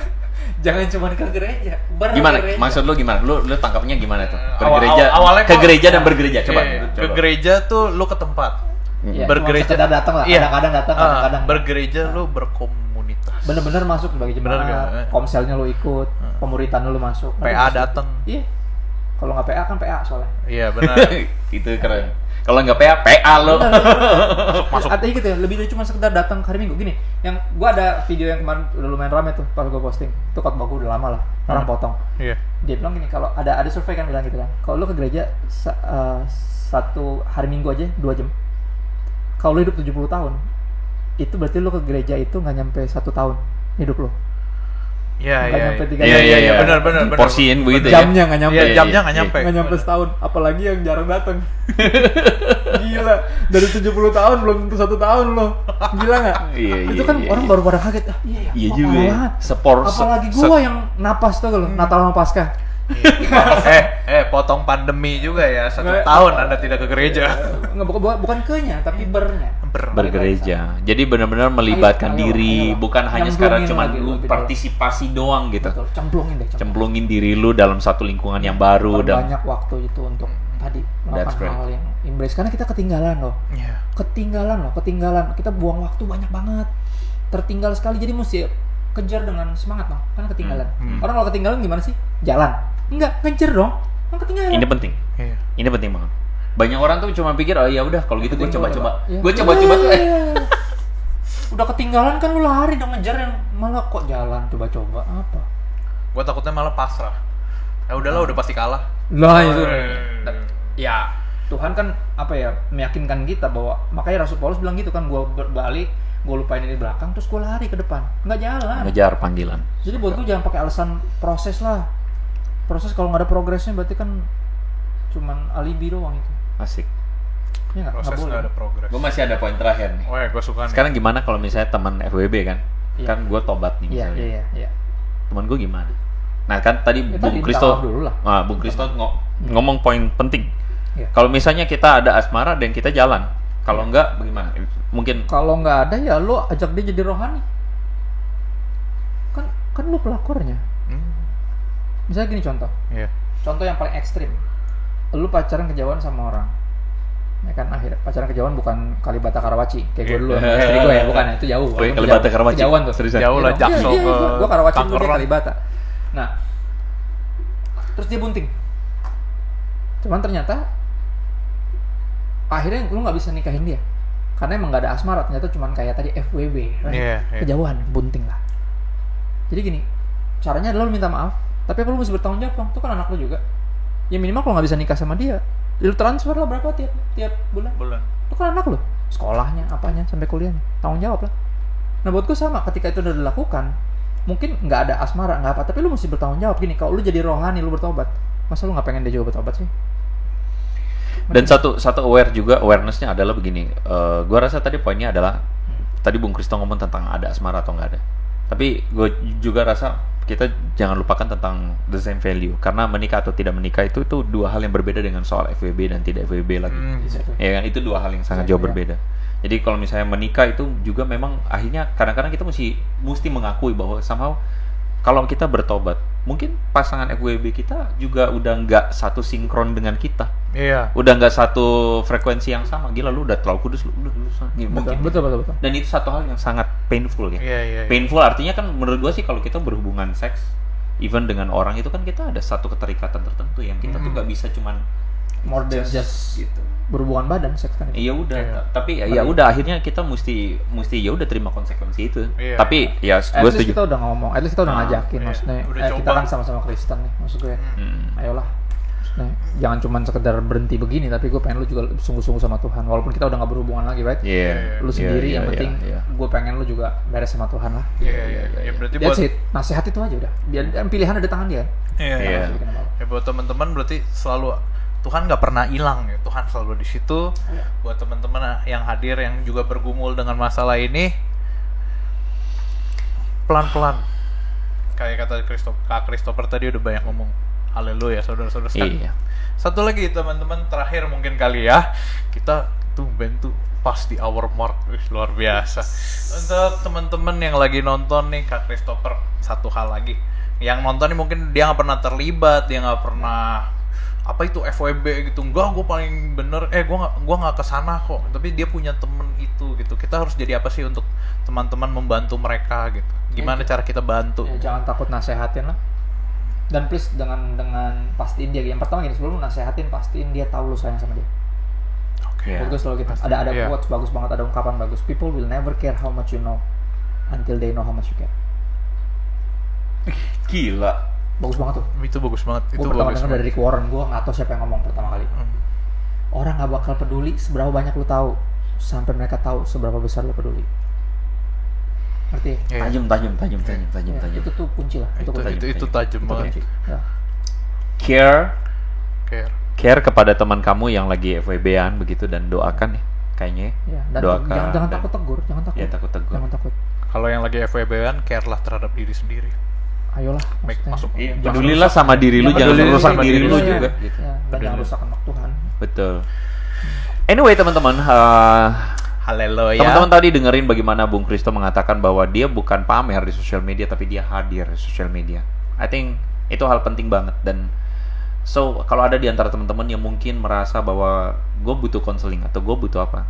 Speaker 3: Jangan cuma ke gereja.
Speaker 1: Gimana? Maksud lu gimana? Lu tangkapnya gimana tuh? Bergereja, ke gereja dan bergereja. Coba.
Speaker 2: Ke gereja tuh lu ke tempat. Bergereja
Speaker 3: datang lah. Kadang-kadang datang, kadang-kadang.
Speaker 2: Bergereja lu berkomunitas.
Speaker 3: Bener-bener masuk sebagai jemaat. Komselnya lu ikut, pemuritan lu masuk.
Speaker 2: PA datang.
Speaker 3: Iya. Kalau nggak PA kan PA soalnya.
Speaker 2: Iya benar.
Speaker 1: Itu keren. Kalau nggak PA lo.
Speaker 3: Masuk. Artinya gitu ya, lebih dari cuma sekedar datang hari Minggu. Gini, yang gua ada video yang kemarin udah lumayan ramai tuh pas gua posting. Itu khotbah gua udah lama lah, orang potong. Iya. Dia bilang gini, kalau ada survei kan bilang gitu kan. Kalau lu ke gereja satu hari Minggu aja 2 jam. Kalau lu hidup 70 tahun, itu berarti lu ke gereja itu nggak nyampe 1 tahun hidup lu. Iya,
Speaker 2: benar.
Speaker 1: Porsiin begitu
Speaker 3: jamnya nggak nyampe.
Speaker 2: Jamnya nggak nyampe.
Speaker 3: Nggak nyampe setahun, apalagi yang jarang datang. Gila, dari 70 tahun belum tentu 1 tahun loh. Gila nggak? Itu kan orang baru pada kaget.
Speaker 1: Iya juga.
Speaker 3: Apalagi gua yang napas tuh kalau Natal sama Paskah.
Speaker 2: Potong pandemi juga ya, 1 tahun Anda tidak ke gereja.
Speaker 3: Bukan ke-nya, tapi bernya.
Speaker 1: Bergereja. Jadi benar-benar melibatkan diri, bukan hanya sekarang cuma lu partisipasi doang gitu.
Speaker 3: Betul.
Speaker 1: Cemplungin diri lu dalam satu lingkungan yang baru dan
Speaker 3: banyak waktu itu untuk tadi melakukan hal yang embrace, karena kita ketinggalan loh. Ketinggalan. Kita buang waktu banyak banget. Tertinggal sekali, jadi mesti kejar dengan semangat loh, karena ketinggalan. Orang kalau ketinggalan gimana sih? Jalan. Enggak, ngejar dong. Kan ketinggalan.
Speaker 1: Ini penting. Ini penting banget. Banyak orang tuh cuma pikir, oh ya udah kalau gitu gue coba-coba. Gue coba-coba tuh
Speaker 3: udah ketinggalan kan lu lari dong ngejar, yang malah kok jalan coba-coba apa?
Speaker 2: Gue takutnya malah pasrah. Ya udahlah, udah pasti kalah.
Speaker 3: Lah itu. Ya, Tuhan kan meyakinkan kita bahwa, makanya Rasul Paulus bilang gitu kan, gue berbalik, gue lupain ini belakang, terus gue lari ke depan, nggak jalan.
Speaker 1: Ngejar panggilan.
Speaker 3: Jadi buat gue jangan pakai alasan proses lah. Proses kalau nggak ada progresnya berarti kan cuman alibi doang itu.
Speaker 1: Asik.
Speaker 3: Ya
Speaker 2: Proses nggak ada progres.
Speaker 1: Gue masih ada poin terakhir nih.
Speaker 2: Gue suka nih.
Speaker 1: Sekarang gimana kalau misalnya teman FWB kan? Kan gue tobat nih misalnya.
Speaker 3: Iya.
Speaker 1: Teman gue gimana? Nah kan tadi Bung Kristo ngomong poin penting. Kalau misalnya kita ada asmara dan kita jalan, kalau enggak bagaimana? Mungkin
Speaker 3: kalau nggak ada ya lo ajak dia jadi rohani. Kan lo pelakornya. Misalnya gini contoh. Contoh yang paling ekstrim. Lu pacaran kejauhan sama orang. Ya kan, akhir pacaran kejauhan bukan Kalibata Karawaci kayak gue dulu sama istri gue ya, bukan, itu jauh.
Speaker 1: Kalibata Karawaci.
Speaker 3: Kejauhan tuh.
Speaker 2: Jauh lah, Jaksel ke
Speaker 3: gue Karawaci dulu, dia Kalibata. Nah, terus dia bunting. Cuman ternyata akhirnya lu nggak bisa nikahin dia karena emang nggak ada asmara, ternyata cuman kayak tadi FWB, kejauhan, bunting lah. Jadi gini, caranya adalah lu minta maaf, tapi lu mesti bertanggung jawab dong, itu kan anak lu juga. Ya minimal kalau nggak bisa nikah sama dia, lu transfer lah berapa tiap bulan. Itu kan anak lu, sekolahnya, apanya, sampai kuliahnya, tanggung jawab lah. Nah buat gue sama, ketika itu udah dilakukan, mungkin nggak ada asmara, nggak apa, tapi lu mesti bertanggung jawab. Gini, kalau lu jadi rohani, lu bertobat, masa lu nggak pengen dia juga bertobat sih?
Speaker 1: Dan satu awareness-nya adalah begini. Gue rasa tadi poinnya adalah tadi Bung Kristo ngomong tentang ada asmara atau nggak ada. Tapi gue juga rasa kita jangan lupakan tentang the same value, karena menikah atau tidak menikah itu dua hal yang berbeda dengan soal FWB dan tidak FWB lagi. Ya kan, itu dua hal yang sangat jauh berbeda. Jadi kalau misalnya menikah itu juga memang akhirnya kadang-kadang kita mesti mengakui bahwa somehow kalau kita bertobat, mungkin pasangan FWB kita juga udah nggak satu sinkron dengan kita. Udah nggak satu frekuensi yang sama. Gila, lu udah terlalu kudus, lu mungkin.
Speaker 3: Betul.
Speaker 1: Dan itu satu hal yang sangat painful ya. Painful artinya kan menurut gua sih kalau kita berhubungan seks, even dengan orang itu kan kita ada satu keterikatan tertentu yang kita tuh nggak bisa cuman
Speaker 3: more than just gitu. Berhubungan badan seks kan.
Speaker 1: Iya udah, tapi ya udah akhirnya kita mesti ya udah terima konsekuensi itu. Tapi ya gue setuju.
Speaker 3: Kita udah ngomong, at least kita udah ngajakin, maksudnya kita kan sama-sama Kristen nih, maksud gue. Ayolah. Maksudnya jangan cuma sekedar berhenti begini, tapi gue pengen lu juga sungguh-sungguh sama Tuhan, walaupun kita udah nggak berhubungan lagi, right? Lu sendiri yang penting, gue pengen lu juga beres sama Tuhan lah.
Speaker 2: Berarti
Speaker 3: buat nasihat itu aja udah. Biar pilihan ada di tangan dia.
Speaker 2: Ya buat teman-teman berarti selalu Tuhan nggak pernah hilang ya, Tuhan selalu di situ. Buat teman-teman yang hadir yang juga bergumul dengan masalah ini, pelan-pelan. Kayak kata Kak Christopher tadi udah banyak ngomong. Haleluya, saudara-saudara sekalian. Satu lagi teman-teman, terakhir mungkin kali ya, kita tuh pas di hour mark, luar biasa. Untuk teman-teman yang lagi nonton nih, Kak Christopher, satu hal lagi. Yang nonton nih mungkin dia nggak pernah terlibat, dia nggak pernah apa itu FWB gitu, gue paling bener, gue nggak kesana kok, tapi dia punya temen itu gitu. Kita harus jadi apa sih untuk teman-teman membantu mereka gitu? Gimana cara kita bantu?
Speaker 3: Jangan takut nasehatin lah, dan please dengan pastiin dia. Yang pertama gini, sebelum lu nasehatin, pastiin dia tahu lu sayang sama dia. Bagus selalu gitu. Ada quotes bagus banget, ada ungkapan bagus. People will never care how much you know until they know how much you care.
Speaker 1: Gila.
Speaker 3: Bagus banget tuh.
Speaker 2: Itu bagus banget.
Speaker 3: Gue pertama dengar dari Rick Warren, gue nggak tahu siapa yang ngomong pertama kali. Orang nggak bakal peduli seberapa banyak lu tahu, sampai mereka tahu seberapa besar lu peduli. Ngerti?
Speaker 1: Tajam.
Speaker 3: Itu tuh kunci lah.
Speaker 2: Itu tajam banget.
Speaker 3: Ya.
Speaker 1: Care kepada teman kamu yang lagi FWB-an begitu, dan doakan ya kayaknya.
Speaker 3: Ya, dan
Speaker 1: doakan.
Speaker 3: Jangan takut tegur, jangan takut.
Speaker 1: Ya, takut.
Speaker 3: Jangan takut.
Speaker 2: Kalau yang lagi FWB-an, care lah terhadap diri sendiri.
Speaker 3: Ayolah,
Speaker 2: masuk.
Speaker 1: Pedulilah sama diri lu, jangan rusak diri lu juga gitu.
Speaker 3: Ya, dan jangan rusak anak Tuhan.
Speaker 1: Betul. Anyway, teman-teman,
Speaker 2: haleluya.
Speaker 1: Teman-teman tadi dengerin bagaimana Bung Kristo mengatakan bahwa dia bukan pamer di sosial media, tapi dia hadir di sosial media. I think itu hal penting banget. Dan so, kalau ada di antara teman-teman yang mungkin merasa bahwa gue butuh konseling atau gue butuh apa,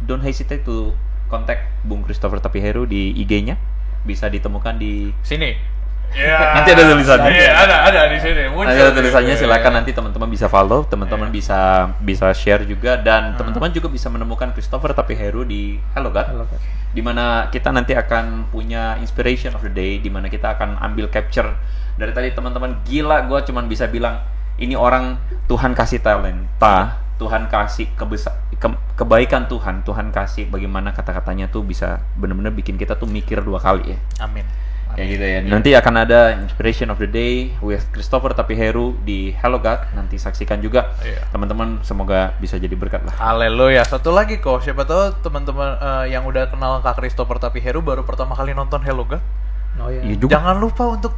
Speaker 1: don't hesitate to contact Bung Christopher Tapiheru di IG-nya. Bisa ditemukan di
Speaker 2: sini. Ya.
Speaker 1: Nanti ada tulisannya.
Speaker 2: Iya, ada di sini.
Speaker 1: Ada tulisannya, silakan nanti teman-teman bisa follow, teman-teman bisa share juga, dan teman-teman juga bisa menemukan Christopher Tapiheru di Hello God. Di mana kita nanti akan punya inspiration of the day, di mana kita akan ambil capture dari tadi teman-teman. Gila, gue cuman bisa bilang ini orang Tuhan kasih talenta, Tuhan kasih kebaikan Tuhan kasih bagaimana kata-katanya tuh bisa benar-benar bikin kita tuh mikir 2 kali ya.
Speaker 2: Amin.
Speaker 1: Kayak gitu ya. Nanti akan ada inspiration of the day with Christopher Tapiheru di Hello God. Nanti saksikan juga. Teman-teman, semoga bisa jadi berkat lah.
Speaker 2: Haleluya. Satu lagi kok, siapa tahu teman-teman yang udah kenal Kak Christopher Tapiheru baru pertama kali nonton Hello God.
Speaker 3: Oh iya.
Speaker 2: Jangan lupa untuk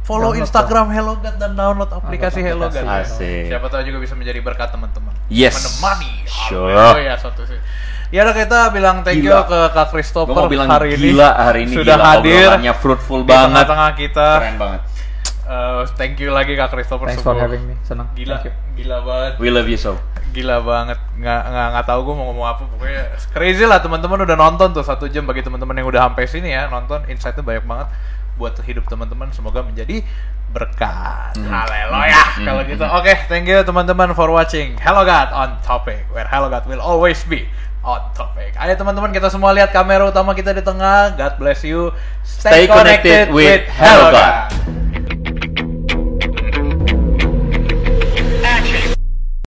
Speaker 2: follow Instagram Hello God dan download aplikasi Hello God.
Speaker 1: Asik.
Speaker 2: Siapa tahu juga bisa menjadi berkat teman-teman.
Speaker 1: Yes.
Speaker 2: Menemani.
Speaker 1: Sure.
Speaker 2: Haleluya, satu sih. Ya udah, kita bilang thank you ke Kak Christopher hari ini sudah hadir,
Speaker 1: obrolannya fruitful
Speaker 2: di
Speaker 1: banget,
Speaker 2: tengah-tengah kita.
Speaker 1: Keren banget.
Speaker 2: Thank you lagi Kak Christopher.
Speaker 3: Thanks for having me. Senang.
Speaker 2: Gila banget.
Speaker 1: We love you so.
Speaker 2: Gila banget. Nggak tahu gue mau ngomong apa, pokoknya crazy lah. Teman-teman udah nonton tuh 1 jam. Bagi teman-teman yang udah sampai sini ya nonton, insight-nya banyak banget buat hidup teman-teman. Semoga menjadi berkat. Haleluya. Kalau gitu, oke, thank you teman-teman for watching Hello God on Topic, where Hello God will always be on topic. Ayo teman-teman, kita semua lihat kamera utama kita di tengah. God bless you.
Speaker 1: Stay connected with Hello God.